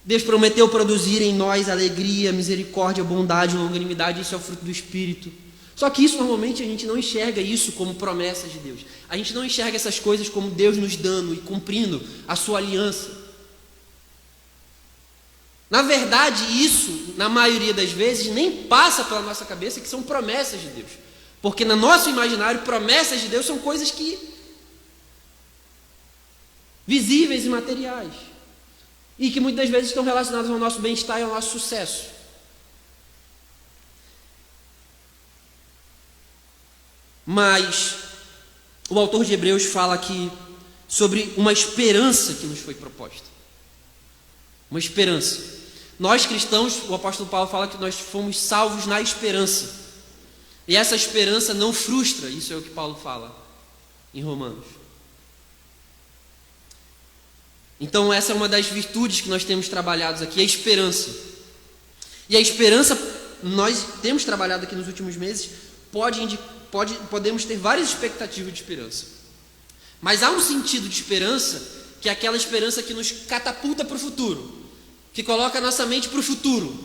Deus prometeu produzir em nós alegria, misericórdia, bondade, longanimidade, isso é o fruto do Espírito. Só que isso normalmente a gente não enxerga isso como promessas de Deus. A gente não enxerga essas coisas como Deus nos dando e cumprindo a sua aliança. Na verdade, isso, na maioria das vezes, nem passa pela nossa cabeça que são promessas de Deus. Porque no nosso imaginário, promessas de Deus são coisas que visíveis e materiais. E que muitas vezes estão relacionadas ao nosso bem-estar e ao nosso sucesso. Mas o autor de Hebreus fala aqui sobre uma esperança que nos foi proposta. Uma esperança. Nós cristãos, o apóstolo Paulo fala que nós fomos salvos na esperança. E essa esperança não frustra, isso é o que Paulo fala em Romanos. Então essa é uma das virtudes que nós temos trabalhado aqui, a esperança. E a esperança, nós temos trabalhado aqui nos últimos meses, podemos ter várias expectativas de esperança. Mas há um sentido de esperança, que é aquela esperança que nos catapulta para o futuro, que coloca a nossa mente para o futuro.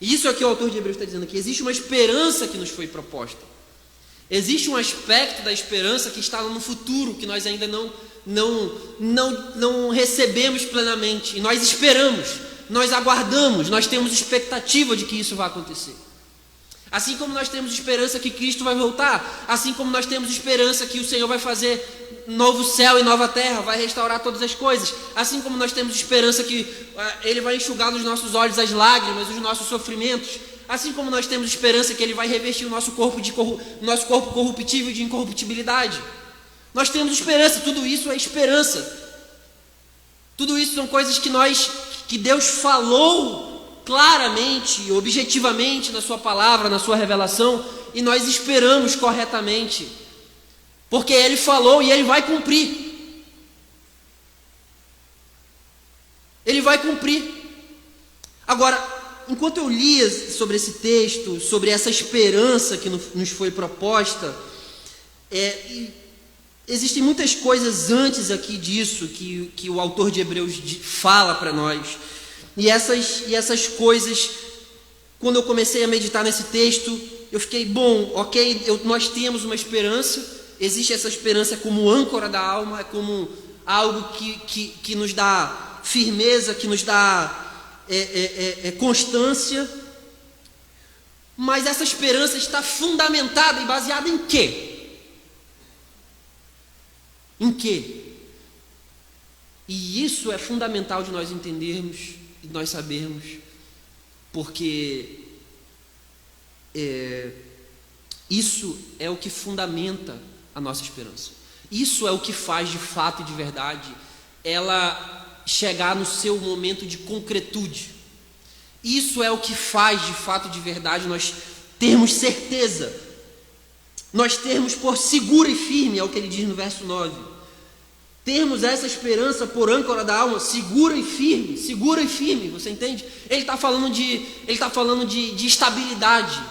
E isso é o que o autor de Hebreus está dizendo aqui. Existe uma esperança que nos foi proposta. Existe um aspecto da esperança que está no futuro, que nós ainda não recebemos plenamente. E nós esperamos, nós aguardamos, nós temos expectativa de que isso vai acontecer. Assim como nós temos esperança que Cristo vai voltar, assim como nós temos esperança que o Senhor vai fazer novo céu e nova terra, vai restaurar todas as coisas, assim como nós temos esperança que Ele vai enxugar nos nossos olhos as lágrimas, os nossos sofrimentos, assim como nós temos esperança que Ele vai revestir o nosso corpo corruptível de incorruptibilidade. Nós temos esperança, tudo isso é esperança. Tudo isso são coisas que Deus falou claramente, objetivamente na sua palavra, na sua revelação, e nós esperamos corretamente, porque Ele falou e Ele vai cumprir. Ele vai cumprir. Agora, enquanto eu lia sobre esse texto, sobre essa esperança que nos foi proposta, existem muitas coisas antes aqui disso que o autor de Hebreus fala para nós. E essas coisas, quando eu comecei a meditar nesse texto, eu fiquei, nós temos uma esperança, existe essa esperança como âncora da alma, é como algo que nos dá firmeza, que nos dá constância, mas essa esperança está fundamentada e baseada em quê? Em quê? E isso é fundamental de nós entendermos e nós sabermos, porque isso é o que fundamenta a nossa esperança. Isso é o que faz de fato e de verdade ela chegar no seu momento de concretude. Isso é o que faz de fato e de verdade nós termos certeza, nós termos por seguro e firme, é o que ele diz no verso 9. Termos essa esperança por âncora da alma, segura e firme, você entende? Ele está falando de estabilidade.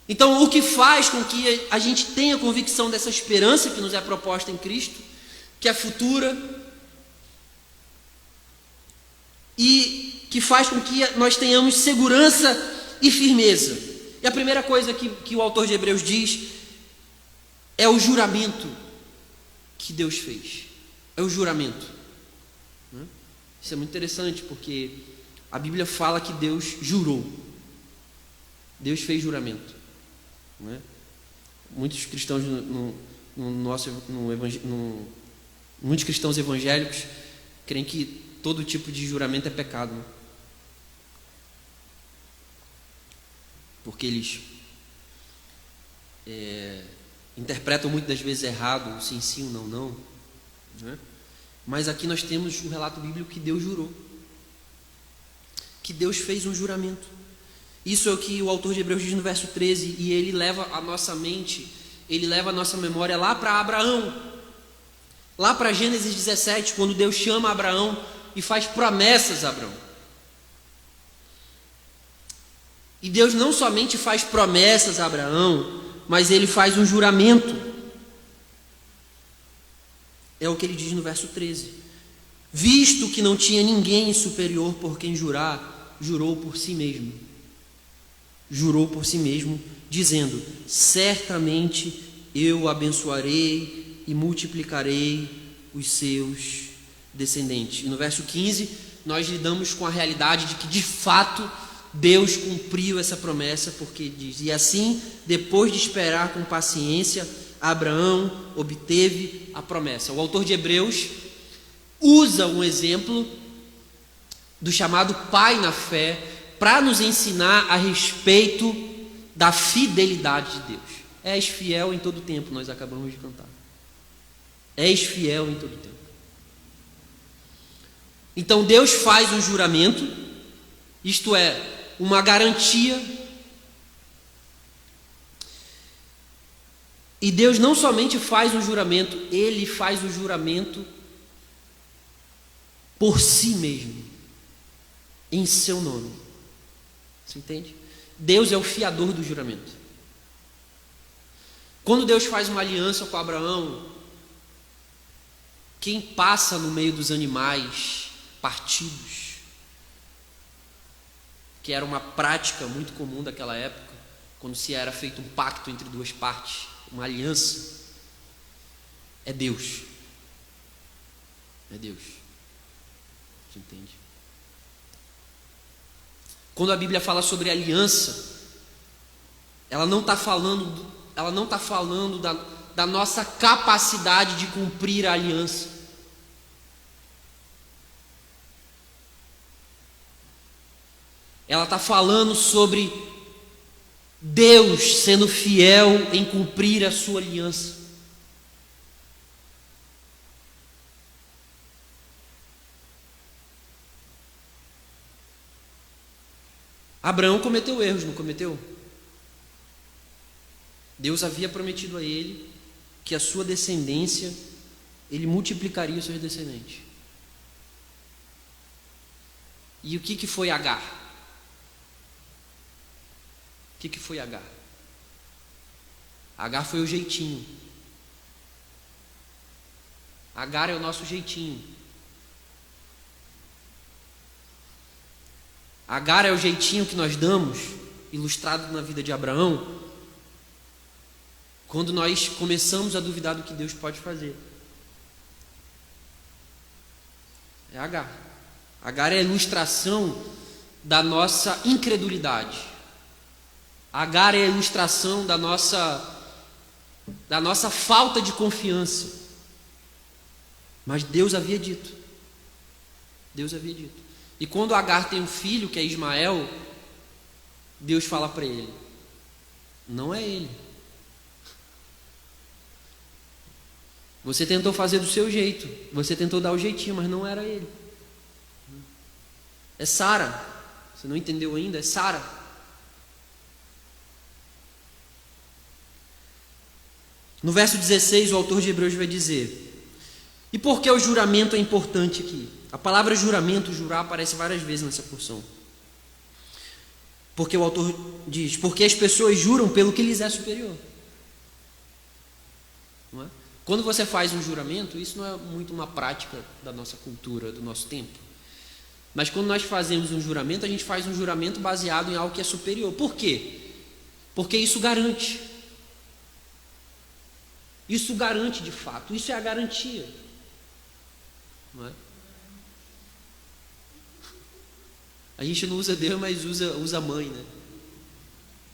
Então, o que faz com que a gente tenha convicção dessa esperança que nos é proposta em Cristo, que é futura, e que faz com que nós tenhamos segurança e firmeza. E a primeira coisa que o autor de Hebreus diz é o juramento que Deus fez. É o juramento. Isso é muito interessante, porque a Bíblia fala que Deus jurou. Deus fez juramento. Muitos cristãos muitos cristãos evangélicos creem que todo tipo de juramento é pecado, né? Porque eles interpretam muitas das vezes errado, sim, sim, não, não, né? Mas aqui nós temos um relato bíblico que Deus jurou, que Deus fez um juramento. Isso é o que o autor de Hebreus diz no verso 13, e ele leva a nossa mente, ele leva a nossa memória lá para Abraão, lá para Gênesis 17, quando Deus chama Abraão e faz promessas a Abraão. E Deus não somente faz promessas a Abraão, mas ele faz um juramento. É o que ele diz no verso 13. Visto que não tinha ninguém superior por quem jurar, jurou por si mesmo. Jurou por si mesmo, dizendo: certamente eu o abençoarei e multiplicarei os seus descendentes. E no verso 15, nós lidamos com a realidade de que, de fato, Deus cumpriu essa promessa, porque diz: e assim, depois de esperar com paciência, Abraão obteve a promessa. O autor de Hebreus usa um exemplo do chamado pai na fé para nos ensinar a respeito da fidelidade de Deus. És fiel em todo tempo, nós acabamos de cantar. És fiel em todo tempo. Então Deus faz um juramento, isto é, uma garantia. E Deus não somente faz um juramento, Ele faz o juramento por si mesmo, em seu nome. Você entende? Deus é o fiador do juramento. Quando Deus faz uma aliança com Abraão, quem passa no meio dos animais partidos, que era uma prática muito comum daquela época, quando se era feito um pacto entre duas partes, uma aliança, é Deus. É Deus. Você entende? Quando a Bíblia fala sobre aliança, ela não está falando da nossa capacidade de cumprir a aliança. Ela está falando sobre Deus sendo fiel em cumprir a sua aliança. Abraão cometeu erros, não cometeu? Deus havia prometido a ele que a sua descendência, ele multiplicaria os seus descendentes. E o que foi Agar? O que foi Agar? Agar foi o jeitinho. Agar é o nosso jeitinho. Agar é o jeitinho que nós damos, ilustrado na vida de Abraão, quando nós começamos a duvidar do que Deus pode fazer. É Agar. Agar é a ilustração da nossa incredulidade. Agar é a ilustração da nossa falta de confiança. Mas Deus havia dito. Deus havia dito. E quando Agar tem um filho, que é Ismael, Deus fala para ele: não é ele. Você tentou fazer do seu jeito, você tentou dar o jeitinho, mas não era ele. É Sara. Você não entendeu ainda? É Sara. No verso 16, o autor de Hebreus vai dizer: e por que o juramento é importante aqui? A palavra juramento, jurar, aparece várias vezes nessa porção. Porque o autor diz: porque as pessoas juram pelo que lhes é superior. Não é? Quando você faz um juramento, isso não é muito uma prática da nossa cultura, do nosso tempo. Mas quando nós fazemos um juramento, a gente faz um juramento baseado em algo que é superior. Por quê? Porque isso garante. Isso garante de fato. Isso é a garantia. Não é? A gente não usa Deus, mas usa a mãe, né?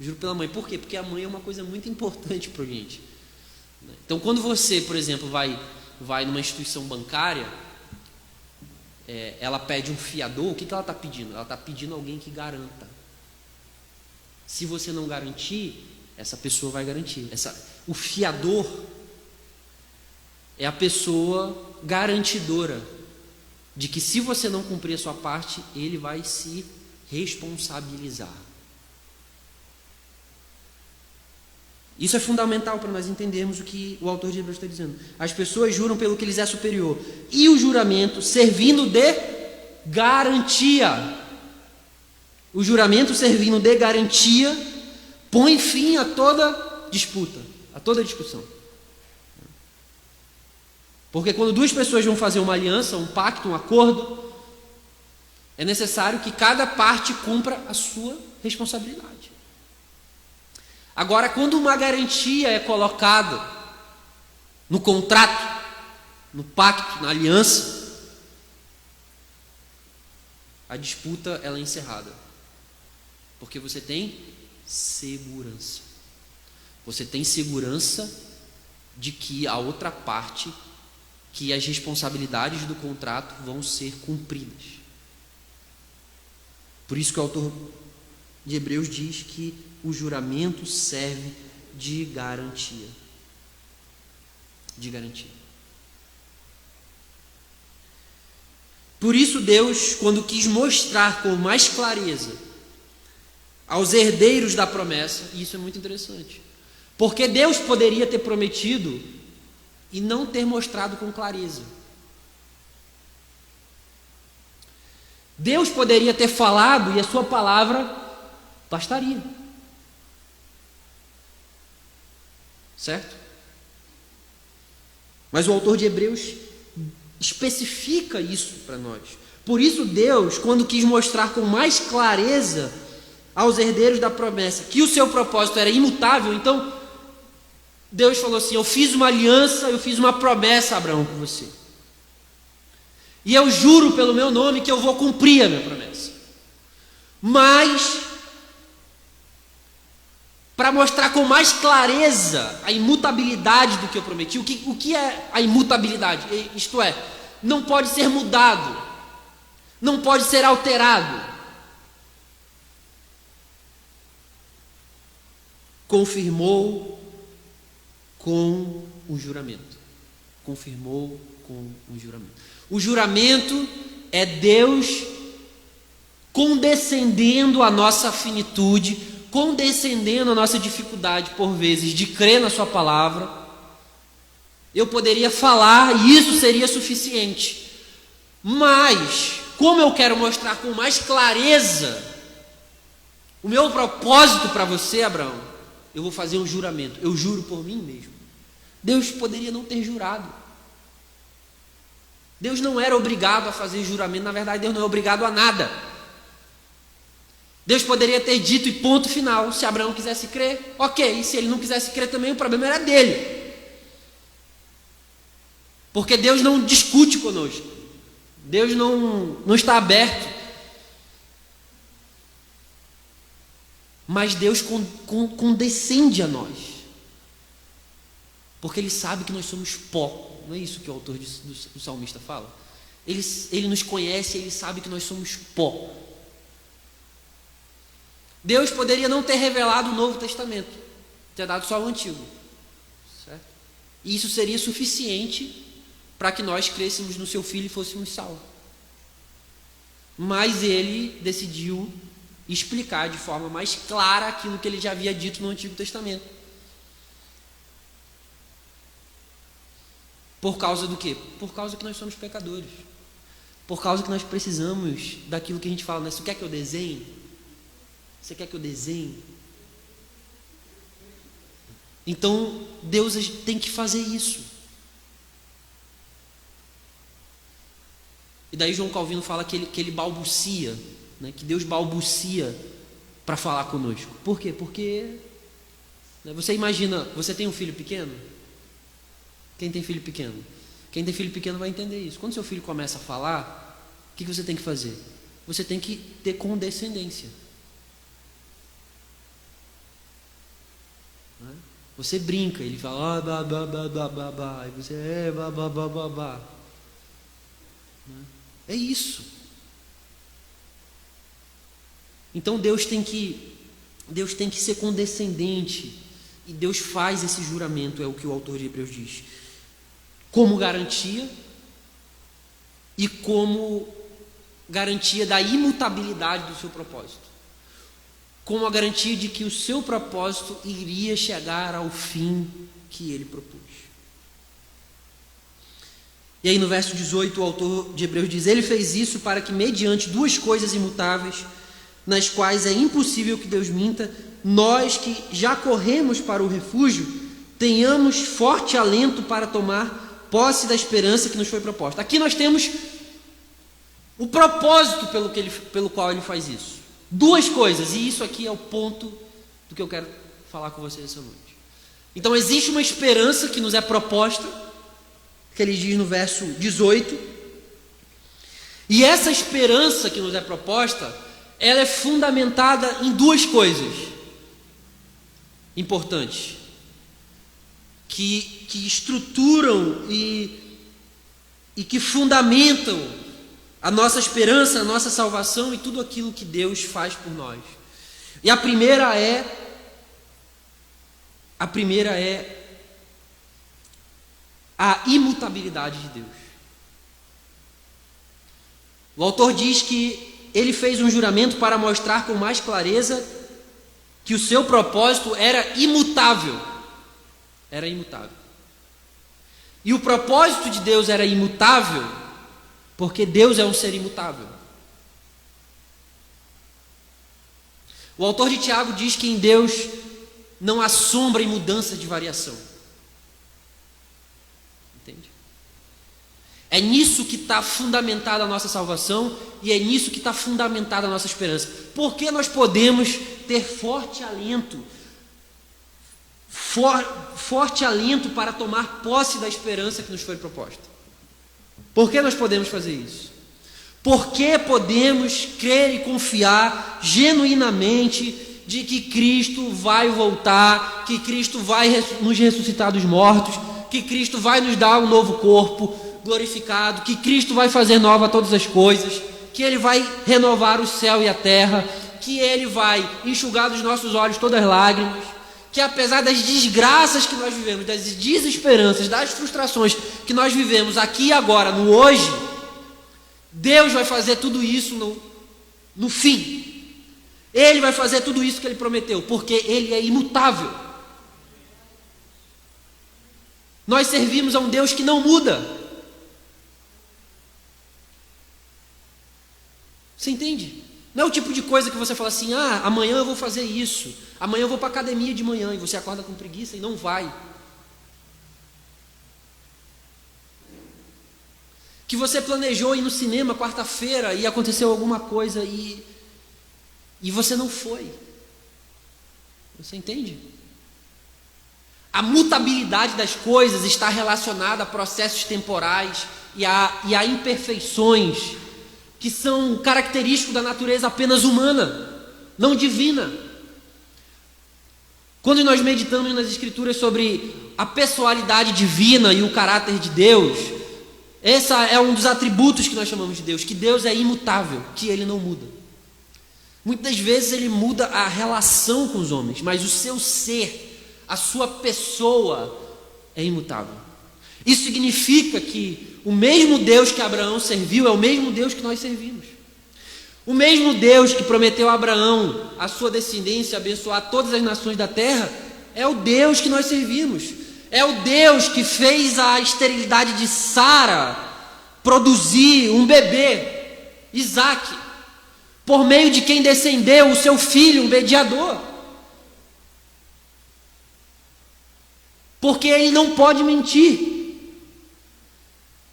Juro pela mãe. Por quê? Porque a mãe é uma coisa muito importante para a gente. Então, quando você, por exemplo, vai numa instituição bancária, ela pede um fiador, o que ela está pedindo? Ela está pedindo alguém que garanta. Se você não garantir, essa pessoa vai garantir. O fiador é a pessoa garantidora de que, se você não cumprir a sua parte, ele vai se responsabilizar. Isso é fundamental para nós entendermos o que o autor de Hebreus está dizendo. As pessoas juram pelo que lhes é superior, e o juramento servindo de garantia. O juramento servindo de garantia põe fim a toda disputa, a toda discussão. Porque quando duas pessoas vão fazer uma aliança, um pacto, um acordo, é necessário que cada parte cumpra a sua responsabilidade. Agora, quando uma garantia é colocada no contrato, no pacto, na aliança, a disputa ela é encerrada. Porque você tem segurança. Você tem segurança de que a outra parte, que as responsabilidades do contrato vão ser cumpridas. Por isso que o autor de Hebreus diz que o juramento serve de garantia. De garantia. Por isso Deus, quando quis mostrar com mais clareza aos herdeiros da promessa, e isso é muito interessante, porque Deus poderia ter prometido e não ter mostrado com clareza. Deus poderia ter falado e a sua palavra bastaria. Certo? Mas o autor de Hebreus especifica isso para nós. Por isso Deus, quando quis mostrar com mais clareza aos herdeiros da promessa que o seu propósito era imutável, então Deus falou assim: eu fiz uma aliança, eu fiz uma promessa, Abraão, com você. E eu juro pelo meu nome que eu vou cumprir a minha promessa. Mas, para mostrar com mais clareza a imutabilidade do que eu prometi, o que é a imutabilidade? Isto é, não pode ser mudado, não pode ser alterado. Confirmou com o juramento. Confirmou com o juramento. O juramento é Deus condescendendo a nossa finitude, condescendendo a nossa dificuldade, por vezes, de crer na sua palavra. Eu poderia falar e isso seria suficiente. Mas, como eu quero mostrar com mais clareza o meu propósito para você, Abraão, eu vou fazer um juramento. Eu juro por mim mesmo. Deus poderia não ter jurado. Deus não era obrigado a fazer juramento. Na verdade, Deus não é obrigado a nada. Deus poderia ter dito e ponto final. Se Abraão quisesse crer, ok. E se ele não quisesse crer também, o problema era dele. Porque Deus não discute conosco. Deus não está aberto. Mas Deus condescende a nós. Porque Ele sabe que nós somos pó. Não é isso que o autor do salmista fala? Ele nos conhece, Ele sabe que nós somos pó. Deus poderia não ter revelado o Novo Testamento, ter dado só o Antigo, certo? E isso seria suficiente para que nós crêssemos no seu Filho e fôssemos salvos. Mas Ele decidiu explicar de forma mais clara aquilo que Ele já havia dito no Antigo Testamento. Por causa do quê? Por causa que nós somos pecadores. Por causa que nós precisamos daquilo que a gente fala, né? Você quer que eu desenhe? Você quer que eu desenhe? Então, Deus tem que fazer isso. E daí João Calvino fala que ele balbucia, né? Que Deus balbucia para falar conosco. Por quê? Porque, né, você imagina, você tem um filho pequeno? Quem tem filho pequeno? Quem tem filho pequeno vai entender isso. Quando seu filho começa a falar, o que você tem que fazer? Você tem que ter condescendência. Você brinca, ele fala, bah, bah, bah, bah, bah, bah, e você, bah, bah, bah, bah, bah. É isso. Então Deus tem que ser condescendente, e Deus faz esse juramento, é o que o autor de Hebreus diz, como garantia e como garantia da imutabilidade do seu propósito, como a garantia de que o seu propósito iria chegar ao fim que ele propôs. E aí no verso 18 o autor de Hebreus diz: ele fez isso para que, mediante duas coisas imutáveis, nas quais é impossível que Deus minta, nós que já corremos para o refúgio, tenhamos forte alento para tomar posse da esperança que nos foi proposta. Aqui nós temos o propósito pelo qual ele faz isso. Duas coisas, e isso aqui é o ponto do que eu quero falar com vocês essa noite. Então existe uma esperança que nos é proposta, que ele diz no verso 18, e essa esperança que nos é proposta, ela é fundamentada em duas coisas importantes, que estruturam e que fundamentam a nossa esperança, a nossa salvação e tudo aquilo que Deus faz por nós. E a primeira é a imutabilidade de Deus. O autor diz que ele fez um juramento para mostrar com mais clareza que o seu propósito era imutável. Era imutável. E o propósito de Deus era imutável porque Deus é um ser imutável. O autor de Tiago diz que em Deus não há sombra e mudança de variação. Entende? É nisso que está fundamentada a nossa salvação e é nisso que está fundamentada a nossa esperança. Porque nós podemos ter forte alento para tomar posse da esperança que nos foi proposta. Por que nós podemos fazer isso? Porque podemos crer e confiar genuinamente de que Cristo vai voltar, que Cristo vai nos ressuscitar dos mortos, que Cristo vai nos dar um novo corpo glorificado, que Cristo vai fazer nova todas as coisas, que Ele vai renovar o céu e a terra, que Ele vai enxugar dos nossos olhos todas as lágrimas, que apesar das desgraças que nós vivemos, das desesperanças, das frustrações que nós vivemos aqui e agora, no hoje, Deus vai fazer tudo isso no fim. Ele vai fazer tudo isso que Ele prometeu, porque Ele é imutável. Nós servimos a um Deus que não muda. Você entende? Não é o tipo de coisa que você fala assim: ah, amanhã eu vou fazer isso, amanhã eu vou para a academia de manhã, e você acorda com preguiça e não vai. Que você planejou ir no cinema quarta-feira e aconteceu alguma coisa e você não foi. Você entende? A mutabilidade das coisas está relacionada a processos temporais e a imperfeições que são característicos da natureza apenas humana, não divina. Quando nós meditamos nas Escrituras sobre a pessoalidade divina e o caráter de Deus, esse é um dos atributos que nós chamamos de Deus, que Deus é imutável, que Ele não muda. Muitas vezes Ele muda a relação com os homens, mas o seu ser, a sua pessoa é imutável. Isso significa que o mesmo Deus que Abraão serviu é o mesmo Deus que nós servimos. O mesmo Deus que prometeu a Abraão, a sua descendência, abençoar todas as nações da terra, é o Deus que nós servimos. É o Deus que fez a esterilidade de Sara produzir um bebê, Isaque, por meio de quem descendeu o seu filho, o mediador. Porque Ele não pode mentir.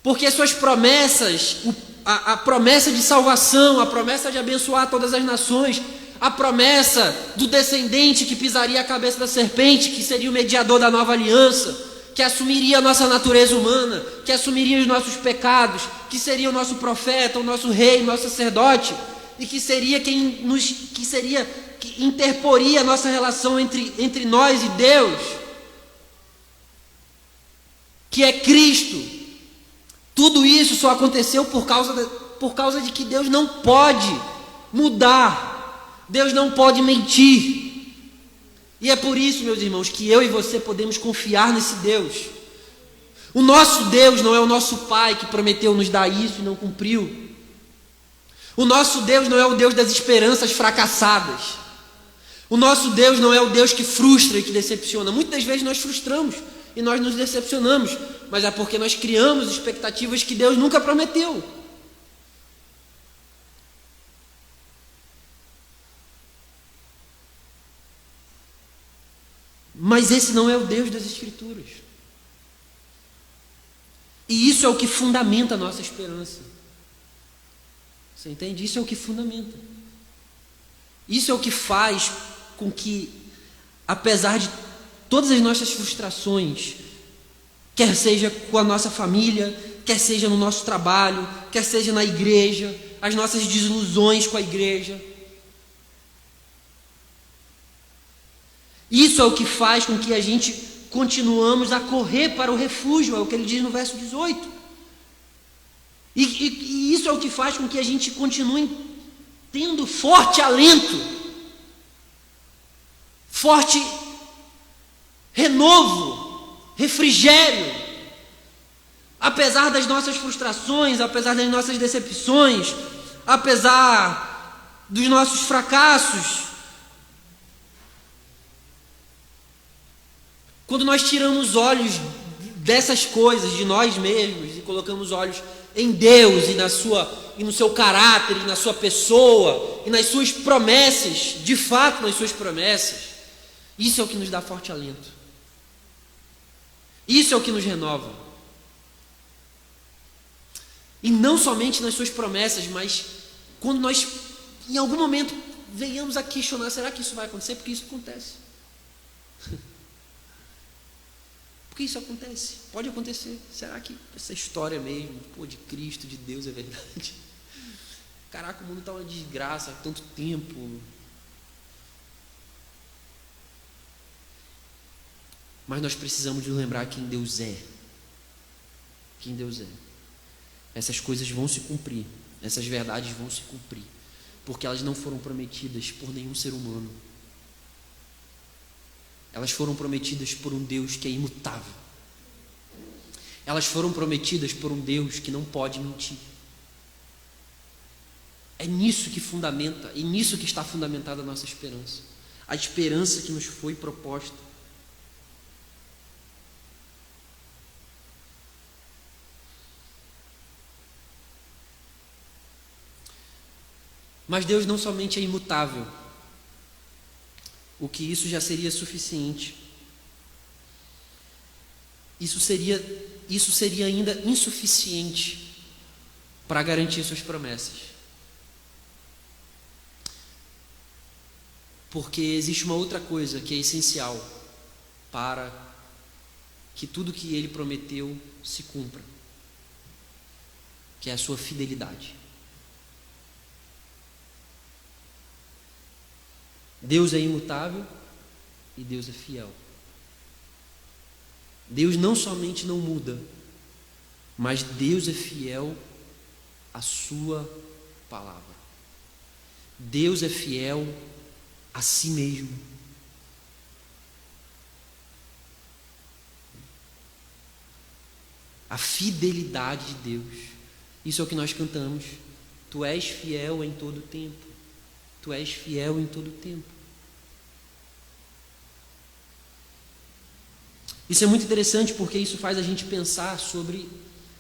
Porque suas promessas, a promessa de salvação, a promessa de abençoar todas as nações, a promessa do descendente que pisaria a cabeça da serpente, que seria o mediador da nova aliança, que assumiria a nossa natureza humana, que assumiria os nossos pecados, que seria o nosso profeta, o nosso rei, o nosso sacerdote, e que seria que interporia a nossa relação entre nós e Deus. que é Cristo. Tudo isso só aconteceu por causa de que Deus não pode mudar, Deus não pode mentir. E é por isso, meus irmãos, que eu e você podemos confiar nesse Deus. O nosso Deus não é o nosso Pai que prometeu nos dar isso e não cumpriu. O nosso Deus não é o Deus das esperanças fracassadas. O nosso Deus não é o Deus que frustra e que decepciona. Muitas vezes nós frustramos e nós nos decepcionamos, mas é porque nós criamos expectativas que Deus nunca prometeu. Mas esse não é o Deus das Escrituras. E isso é o que fundamenta a nossa esperança. Você entende? Isso é o que fundamenta. Isso é o que faz com que, apesar de todas as nossas frustrações, quer seja com a nossa família, quer seja no nosso trabalho, quer seja na igreja, as nossas desilusões com a igreja, isso é o que faz com que a gente continuamos a correr para o refúgio, é o que ele diz no verso 18. E isso é o que faz com que a gente continue tendo forte alento, forte renovo, refrigério, apesar das nossas frustrações, apesar das nossas decepções, apesar dos nossos fracassos. Quando nós tiramos os olhos dessas coisas, de nós mesmos, e colocamos os olhos em Deus e no seu caráter, e na sua pessoa, e nas suas promessas, de fato nas suas promessas, isso é o que nos dá forte alento. Isso é o que nos renova. E não somente nas suas promessas, mas quando nós, em algum momento, venhamos a questionar, será que isso vai acontecer? Porque isso acontece. Porque isso acontece, pode acontecer. Será que essa história mesmo, de Cristo, de Deus é verdade? Caraca, o mundo está uma desgraça há tanto tempo. Mas nós precisamos de lembrar quem Deus é. Quem Deus é. Essas coisas vão se cumprir, essas verdades vão se cumprir, porque elas não foram prometidas por nenhum ser humano. Elas foram prometidas por um Deus que é imutável. Elas foram prometidas por um Deus que não pode mentir. É nisso que fundamenta, e nisso que está fundamentada a nossa esperança. A esperança que nos foi proposta. Mas Deus não somente é imutável, o que isso já seria suficiente. Isso seria ainda insuficiente para garantir suas promessas. Porque existe uma outra coisa que é essencial para que tudo que Ele prometeu se cumpra, que é a sua fidelidade. Deus é imutável e Deus é fiel. Deus não somente não muda, mas Deus é fiel à sua palavra. Deus é fiel a si mesmo. A fidelidade de Deus. Isso é o que nós cantamos. Tu és fiel em todo tempo. Tu és fiel em todo tempo. Isso é muito interessante porque isso faz a gente pensar sobre...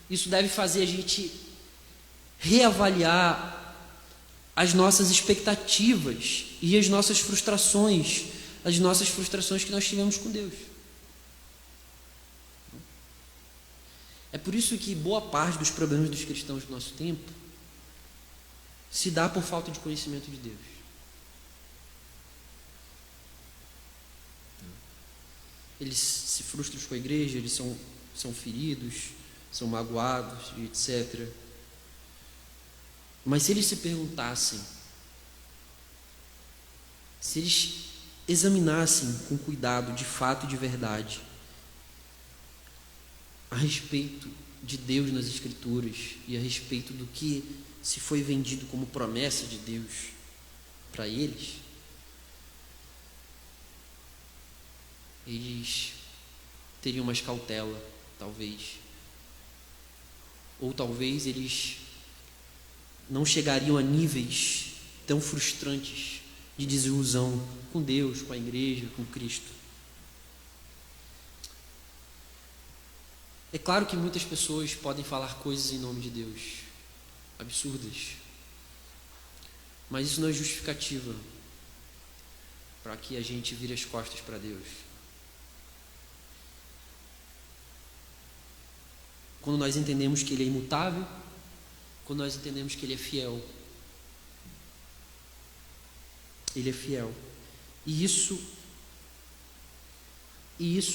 Isso deve fazer a gente reavaliar as nossas expectativas e as nossas frustrações que nós tivemos com Deus. É por isso que boa parte dos problemas dos cristãos do nosso tempo se dá por falta de conhecimento de Deus. Eles se frustram com a igreja, eles são feridos, são magoados, etc. Mas se eles se perguntassem, se eles examinassem com cuidado, de fato e de verdade, a respeito de Deus nas Escrituras e a respeito do que se foi vendido como promessa de Deus para eles, eles teriam mais cautela, talvez. Ou talvez eles não chegariam a níveis tão frustrantes de desilusão com Deus, com a igreja, com Cristo. É claro que muitas pessoas podem falar coisas em nome de Deus, absurdas, mas isso não é justificativa para que a gente vire as costas para Deus. Quando nós entendemos que Ele é imutável, quando nós entendemos que Ele é fiel. Ele é fiel. E isso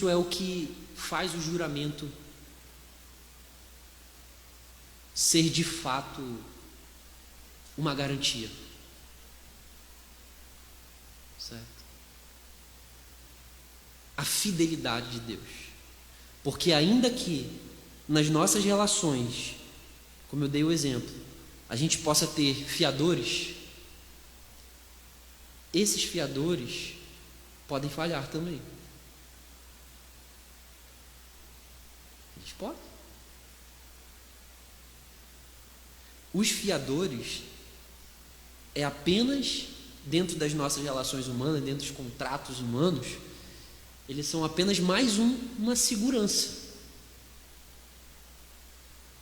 é o que faz o juramento ser de fato uma garantia. Certo? A fidelidade de Deus. Porque ainda que nas nossas relações, como eu dei o exemplo, a gente possa ter fiadores, esses fiadores podem falhar também. Eles podem. Os fiadores é apenas dentro das nossas relações humanas, dentro dos contratos humanos, eles são apenas mais uma segurança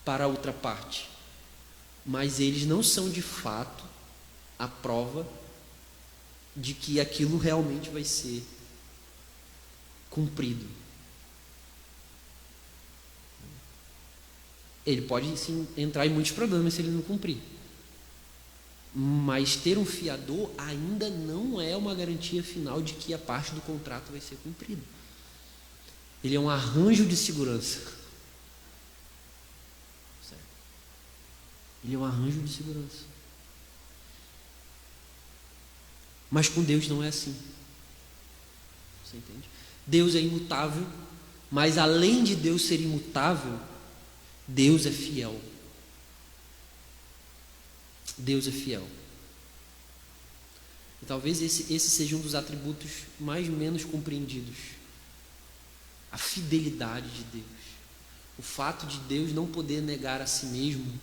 para a outra parte, mas eles não são de fato a prova de que aquilo realmente vai ser cumprido. Ele pode sim entrar em muitos problemas se ele não cumprir, mas ter um fiador ainda não é uma garantia final de que a parte do contrato vai ser cumprida. Ele é um arranjo de segurança. Ele é um arranjo de segurança. Mas com Deus não é assim. Você entende? Deus é imutável, mas além de Deus ser imutável, Deus é fiel. Deus é fiel. E talvez esse seja um dos atributos mais menos compreendidos. A fidelidade de Deus. O fato de Deus não poder negar a si mesmo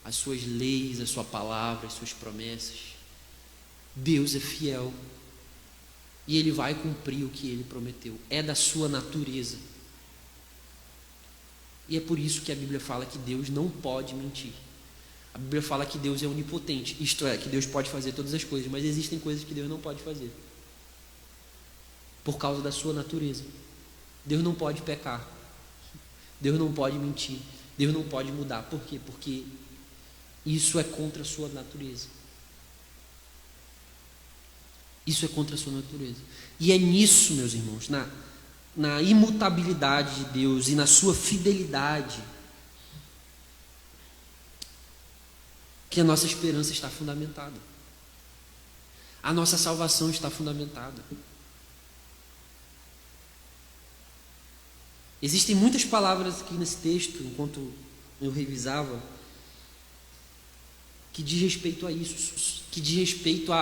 as suas leis, a sua palavra, as suas promessas. Deus é fiel e Ele vai cumprir o que Ele prometeu. É da sua natureza. E é por isso que a Bíblia fala que Deus não pode mentir. A Bíblia fala que Deus é onipotente, isto é, que Deus pode fazer todas as coisas, mas existem coisas que Deus não pode fazer por causa da sua natureza. Deus não pode pecar, Deus não pode mentir, Deus não pode mudar. Por quê? Porque isso é contra a sua natureza. Isso é contra a sua natureza. E é nisso, meus irmãos, na imutabilidade de Deus e na sua fidelidade, que a nossa esperança está fundamentada. A nossa salvação está fundamentada. Existem muitas palavras aqui nesse texto, enquanto eu revisava, que diz respeito a isso, que diz respeito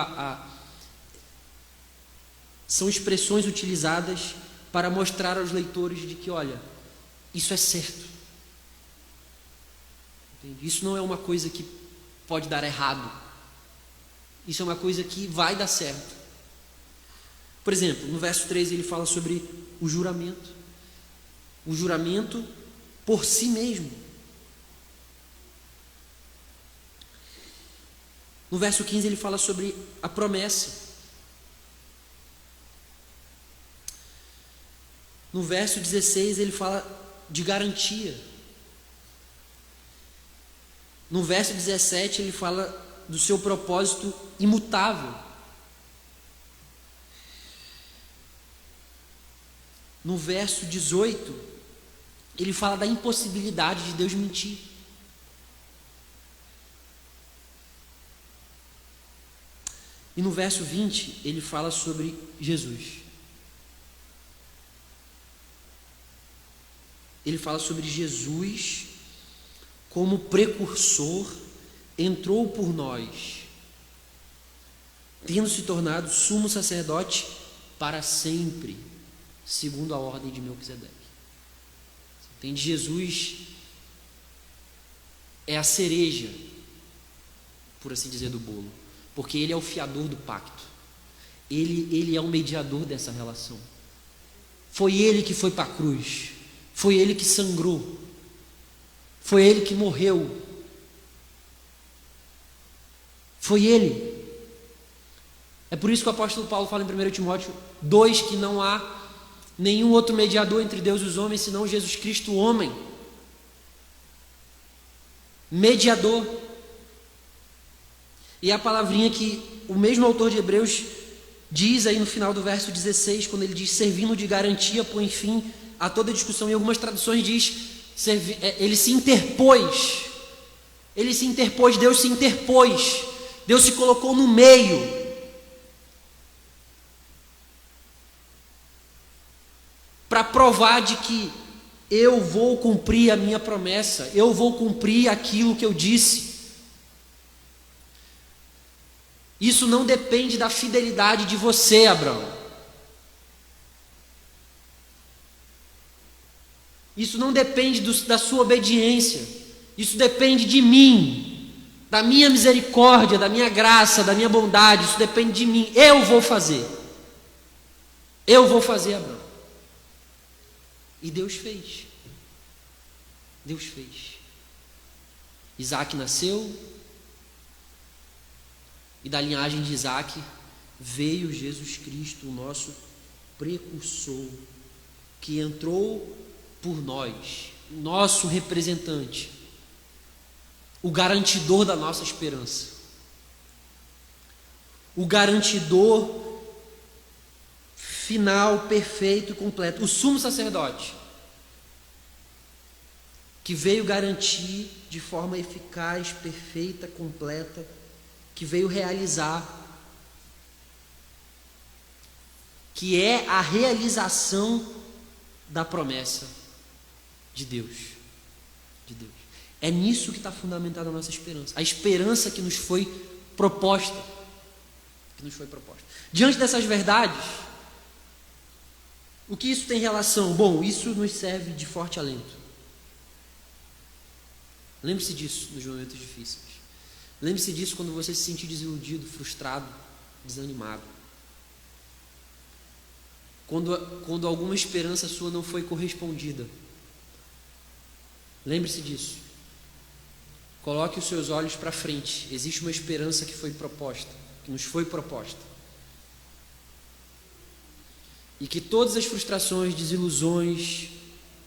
são expressões utilizadas para mostrar aos leitores de que, olha, isso é certo. Entende? Isso não é uma coisa que pode dar errado. Isso é uma coisa que vai dar certo. Por exemplo, no verso 13 ele fala sobre o juramento. O juramento por si mesmo. No verso 15 ele fala sobre a promessa. No verso 16 ele fala de garantia. No verso 17 ele fala do seu propósito imutável. No verso 18 ele fala da impossibilidade de Deus mentir. E no verso 20 ele fala sobre Jesus. ele fala sobre Jesus como precursor, entrou por nós, tendo se tornado sumo sacerdote para sempre, segundo a ordem de Melquisedeque. Entende? Jesus é a cereja, por assim dizer, do bolo, porque ele é o fiador do pacto, ele é o mediador dessa relação. Foi ele que foi para a cruz, foi ele que sangrou, foi ele que morreu, foi ele. É por isso que o apóstolo Paulo fala em 1 Timóteo 2 que não há nenhum outro mediador entre Deus e os homens senão Jesus Cristo, o homem. Mediador. E a palavrinha que o mesmo autor de Hebreus diz aí no final do verso 16, quando ele diz servindo de garantia, põe fim a toda discussão. Em algumas traduções diz, ele se interpôs. Ele se interpôs, Deus se interpôs. Deus se colocou no meio. Para provar de que eu vou cumprir a minha promessa, eu vou cumprir aquilo que eu disse. Isso não depende da fidelidade de você, Abraão. Isso não depende da sua obediência. Isso depende de mim, da minha misericórdia, da minha graça, da minha bondade. Isso depende de mim. Eu vou fazer. Eu vou fazer, Abraão. E Deus fez. Deus fez. Isaac nasceu, e da linhagem de Isaac veio Jesus Cristo, o nosso precursor, que entrou por nós, nosso representante, o garantidor da nossa esperança, o garantidor final, perfeito e completo, o sumo sacerdote, que veio garantir de forma eficaz, perfeita, completa, que veio realizar, que é a realização da promessa de Deus. De Deus. É nisso que está fundamentada a nossa esperança, a esperança que nos foi proposta. Diante dessas verdades, o que isso tem relação? Bom, isso nos serve de forte alento. Lembre-se disso nos momentos difíceis. Lembre-se disso quando você se sentir desiludido, frustrado, desanimado. Quando alguma esperança sua não foi correspondida. Lembre-se disso. Coloque os seus olhos para frente. Existe uma esperança que foi proposta, que nos foi proposta. E que todas as frustrações, desilusões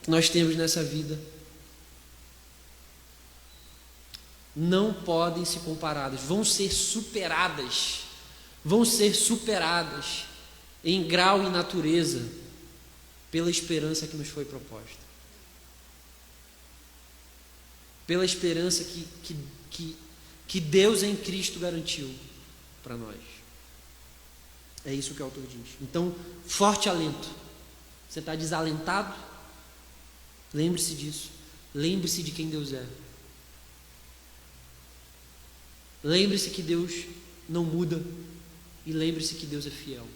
que nós temos nessa vida não podem ser comparadas, vão ser superadas em grau e natureza pela esperança que nos foi proposta, pela esperança que Deus em Cristo garantiu para nós. É isso que o autor diz. Então, forte alento. Você está desalentado? Lembre-se disso. Lembre-se de quem Deus é. Lembre-se que Deus não muda e lembre-se que Deus é fiel.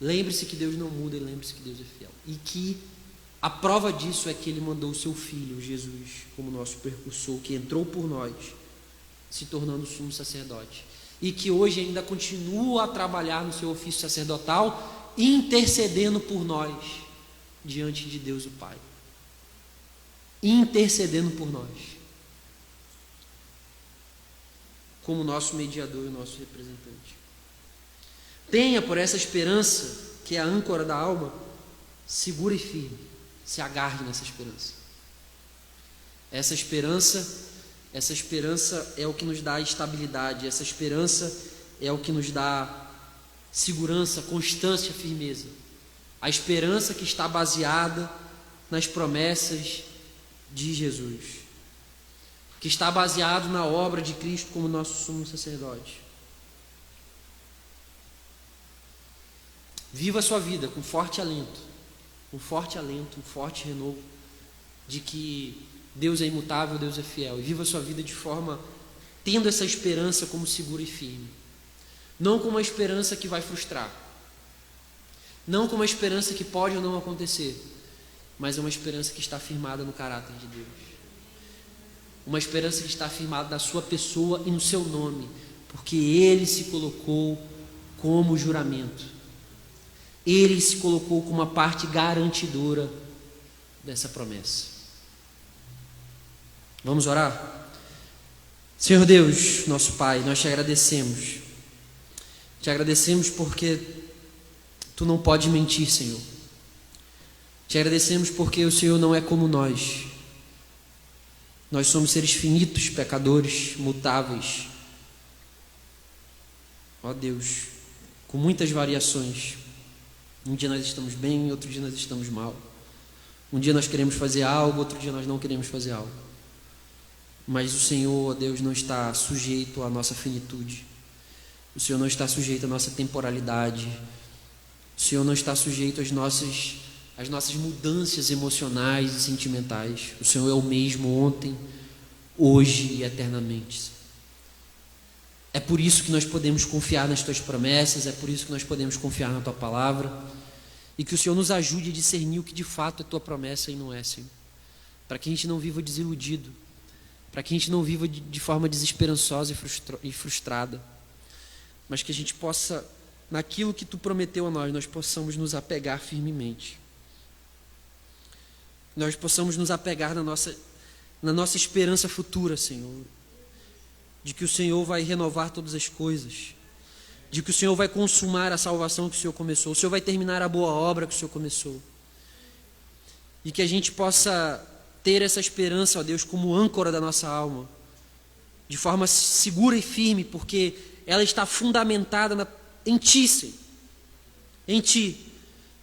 Lembre-se que Deus não muda e lembre-se que Deus é fiel. E que a prova disso é que Ele mandou o seu Filho, Jesus, como nosso precursor, que entrou por nós, se tornando sumo sacerdote. E que hoje ainda continua a trabalhar no seu ofício sacerdotal, intercedendo por nós, diante de Deus o Pai. Intercedendo por nós. Como nosso mediador e nosso representante. Tenha por essa esperança, que é a âncora da alma, segura e firme. Se agarre nessa esperança. Essa esperança é o que nos dá estabilidade. Essa esperança é o que nos dá segurança, constância, firmeza. A esperança que está baseada nas promessas de Jesus, que está baseado na obra de Cristo como nosso sumo sacerdote. Viva a sua vida com forte alento, um forte alento, um forte renovo de que Deus é imutável, Deus é fiel. E viva a sua vida de forma, tendo essa esperança como segura e firme. Não como uma esperança que vai frustrar. Não como uma esperança que pode ou não acontecer. Mas é uma esperança que está firmada no caráter de Deus. Uma esperança que está firmada na sua pessoa e no seu nome. Porque Ele se colocou como juramento. Ele se colocou como uma parte garantidora dessa promessa. Vamos orar? Senhor Deus, nosso Pai, nós te agradecemos. Te agradecemos porque Tu não podes mentir, Senhor. Te agradecemos porque o Senhor não é como nós. Nós somos seres finitos, pecadores, mutáveis. Ó Deus, com muitas variações. Um dia nós estamos bem, outro dia nós estamos mal. Um dia nós queremos fazer algo, outro dia nós não queremos fazer algo. Mas o Senhor, ó Deus, não está sujeito à nossa finitude. O Senhor não está sujeito à nossa temporalidade. O Senhor não está sujeito às nossas mudanças emocionais e sentimentais. O Senhor é o mesmo ontem, hoje e eternamente. É por isso que nós podemos confiar nas Tuas promessas, é por isso que nós podemos confiar na Tua palavra, e que o Senhor nos ajude a discernir o que de fato é Tua promessa e não é, Senhor. Para que a gente não viva desiludido, para que a gente não viva de forma desesperançosa e frustrada, mas que a gente possa, naquilo que Tu prometeu a nós possamos nos apegar firmemente. Nós possamos nos apegar na nossa esperança futura, Senhor, de que o Senhor vai renovar todas as coisas, de que o Senhor vai consumar a salvação que o Senhor começou, o Senhor vai terminar a boa obra que o Senhor começou, e que a gente possa ter essa esperança, ó Deus, como âncora da nossa alma, de forma segura e firme, porque ela está fundamentada em Ti, Senhor, em Ti,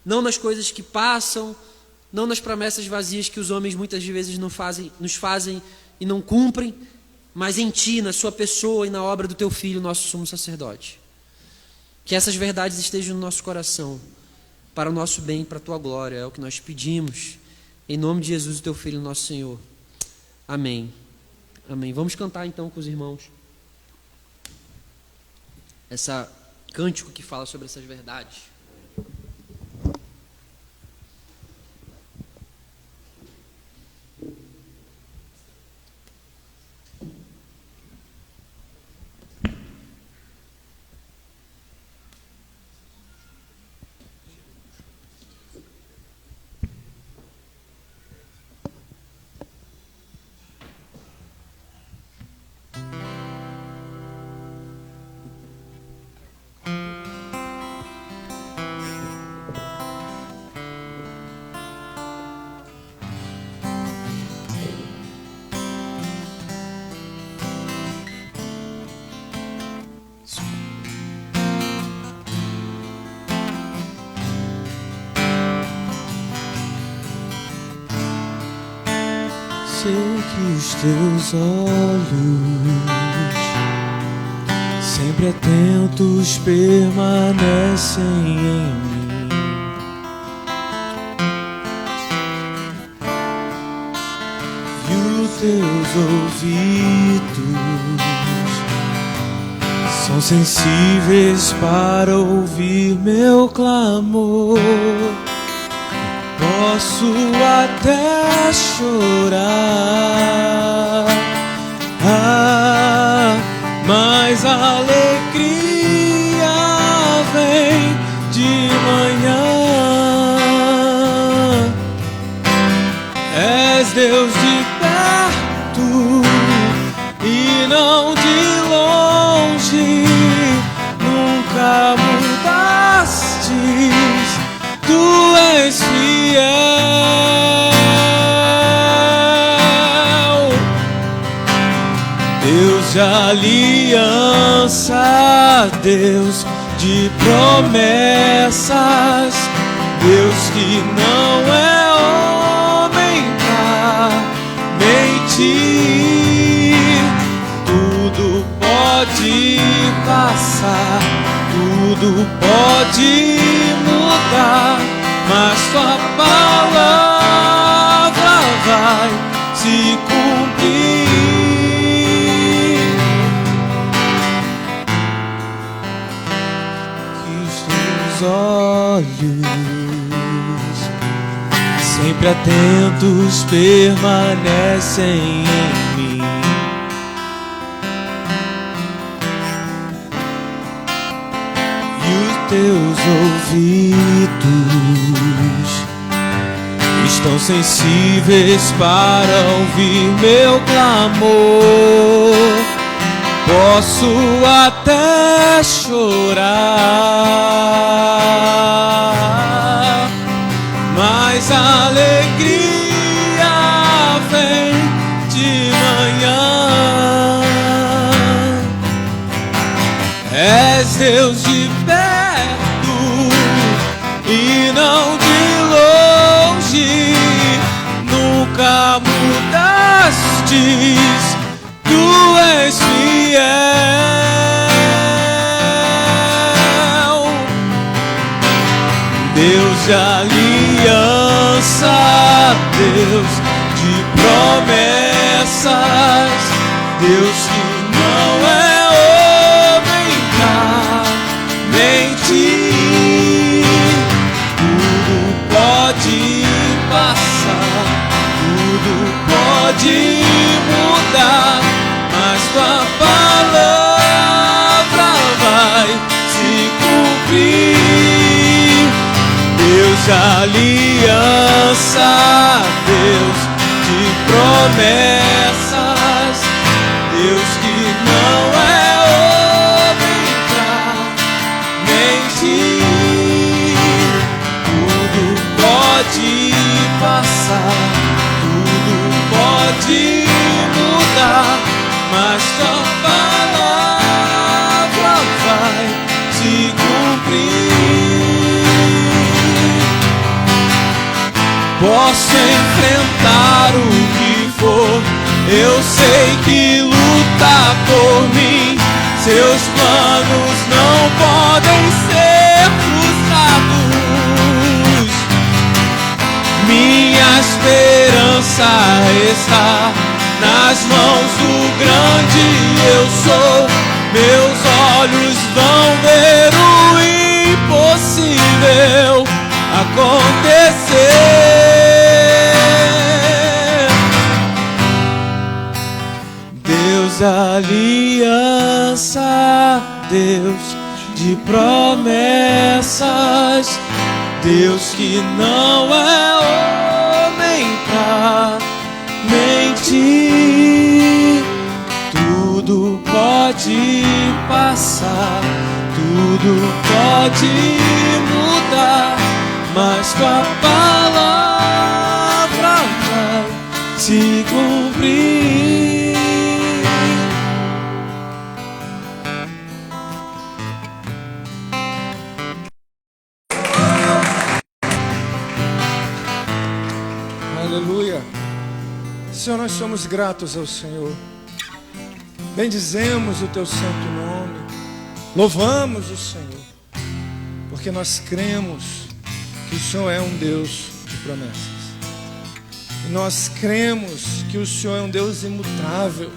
não nas coisas que passam, não nas promessas vazias que os homens muitas vezes nos fazem e não cumprem, mas em Ti, na Sua pessoa e na obra do Teu Filho, nosso sumo sacerdote. Que essas verdades estejam no nosso coração, para o nosso bem e para a Tua glória, é o que nós pedimos, em nome de Jesus, o Teu Filho, nosso Senhor. Amém. Amém. Vamos cantar então com os irmãos esse cântico que fala sobre essas verdades. Sei que os Teus olhos, sempre atentos, permanecem em mim. E os Teus ouvidos são sensíveis para ouvir meu clamor. Posso até chorar, mas a alegria vem de manhã. És Deus de perto e não de longe, nunca mudastes, Tu és fiel. Deus de aliança, Deus de promessas, Deus que não é homem pra mentir. Tudo pode passar, tudo pode mudar, mas tua palavra vai se cumprir. Que os teus olhos, sempre atentos, permanecem em mim. Teus ouvidos estão sensíveis para ouvir meu clamor. Posso até chorar, mas a alegria vem de manhã. És Deus de e não de longe, nunca mudastes, tu és fiel. Deus de aliança, Deus de promessas, Deus que não é homem pra mentir. Pode mudar, mas tua palavra vai se cumprir. Deus de aliança, Deus de promessas, Deus que não é homem pra mentir. Tudo pode passar, pode mudar, mas tua palavra vai se cumprir. Posso enfrentar o que for, eu sei que luta por mim. Seus planos não podem ser frustrados. Minha esperança está nas mãos do grande eu sou. Meus olhos vão ver o impossível acontecer. Deus da aliança, Deus de promessas, Deus que não é homem pra mentir. Tudo pode passar, tudo pode mudar, mas tua palavra vai se cumprir. Aleluia. Senhor, nós somos gratos ao Senhor. Bendizemos o teu santo nome. Louvamos o Senhor, porque nós cremos que o Senhor é um Deus de promessas. E nós cremos que o Senhor é um Deus imutável,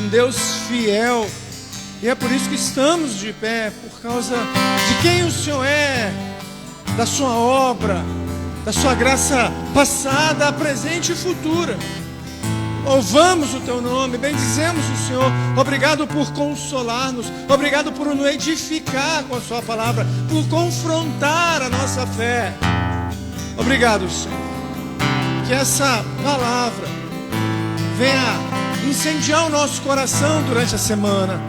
um Deus fiel. E é por isso que estamos de pé, por causa de quem o Senhor é, da sua obra, da sua graça passada, presente e futura. Louvamos o teu nome, bendizemos o Senhor. Obrigado por consolar-nos, obrigado por nos edificar com a sua palavra, por confrontar a nossa fé. Obrigado, Senhor. Que essa palavra venha incendiar o nosso coração durante a semana,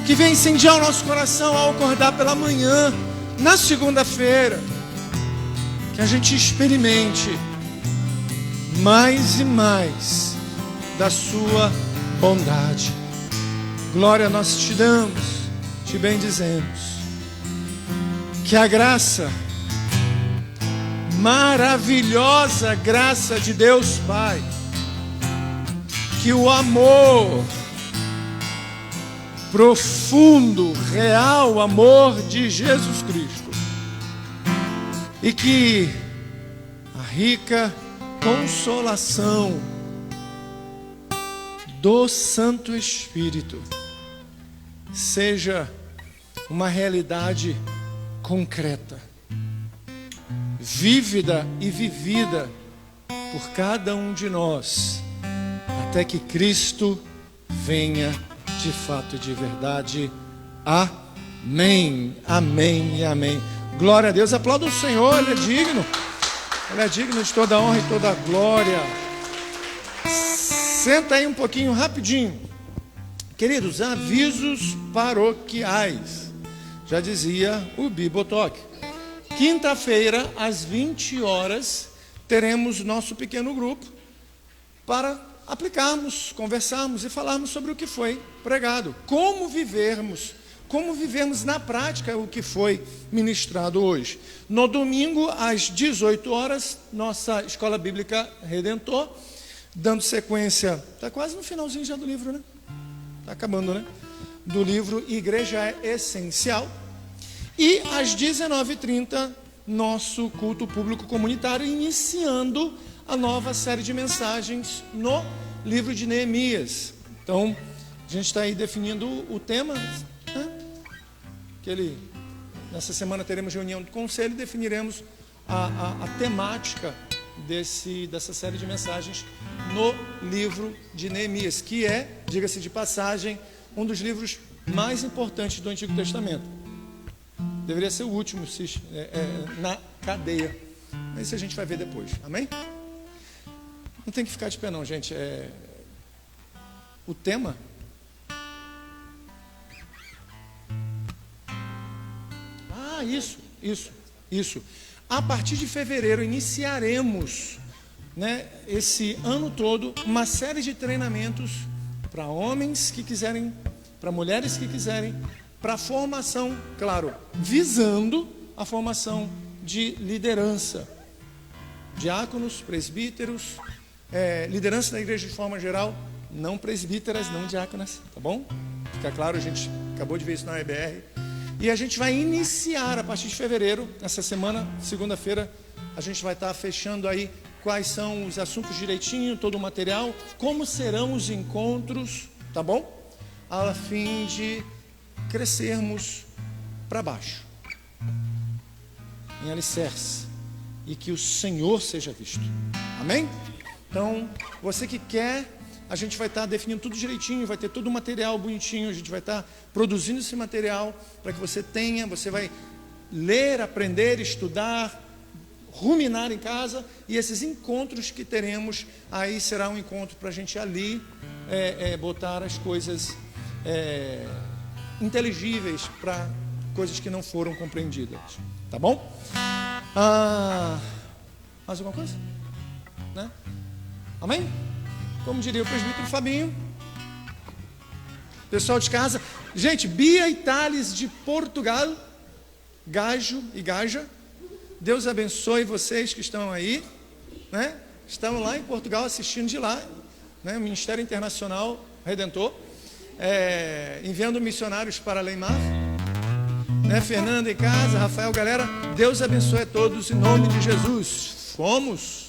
que venha incendiar o nosso coração ao acordar pela manhã, na segunda-feira. Que a gente experimente mais e mais da sua bondade. Glória nós te damos, te bendizemos. Que a graça, maravilhosa graça de Deus Pai, que o amor profundo, real amor de Jesus Cristo e que a rica consolação do Santo Espírito seja uma realidade concreta, vívida e vivida por cada um de nós, até que Cristo venha de fato e de verdade. Amém, amém e amém. Glória a Deus, aplauda o Senhor, Ele é digno de toda a honra e toda a glória. Senta aí um pouquinho, rapidinho. Queridos, avisos paroquiais, já dizia o Bibotalk. Quinta-feira, às 20 horas, teremos nosso pequeno grupo para aplicarmos, conversarmos e falarmos sobre o que foi pregado. Como vivermos na prática o que foi ministrado hoje. No domingo, às 18 horas, nossa Escola Bíblica Redentor, dando sequência, está quase no finalzinho já do livro, né? Está acabando, né? Do livro Igreja é Essencial. E às 19h30, nosso culto público comunitário, iniciando a nova série de mensagens no livro de Neemias. Então, a gente está aí definindo o tema, né? Nessa semana teremos reunião do conselho e definiremos a temática dessa série de mensagens no livro de Neemias, que é, diga-se de passagem, um dos livros mais importantes do Antigo Testamento. Deveria ser o último na cadeia, mas isso a gente vai ver depois, amém? Não tem que ficar de pé não, gente. O tema isso. A partir de fevereiro iniciaremos, né, esse ano todo, uma série de treinamentos para homens que quiserem, para mulheres que quiserem, para formação, claro, visando a formação de liderança, diáconos, presbíteros, liderança da igreja de forma geral, não presbíteras, não diáconas, tá bom? Fica claro, a gente acabou de ver isso na EBR. E a gente vai iniciar a partir de fevereiro, essa semana, segunda-feira, a gente vai estar fechando aí quais são os assuntos direitinho, todo o material, como serão os encontros, tá bom? A fim de crescermos para baixo, em alicerce, e que o Senhor seja visto. Amém? Então, você que quer, a gente vai estar definindo tudo direitinho, vai ter todo o material bonitinho, a gente vai estar produzindo esse material para que você vai ler, aprender, estudar, ruminar em casa, e esses encontros que teremos, aí será um encontro para a gente ali botar as coisas inteligíveis para coisas que não foram compreendidas, tá bom? Mais alguma coisa? Né? Amém? Como diria o presbítero Fabinho, pessoal de casa, gente, Bia e Thales de Portugal, Gajo e Gaja, Deus abençoe vocês que estão aí, né? Estão lá em Portugal assistindo de lá, né? Ministério Internacional Redentor, enviando missionários para Leimar, né? Fernando em casa, Rafael, galera, Deus abençoe a todos em nome de Jesus. Fomos!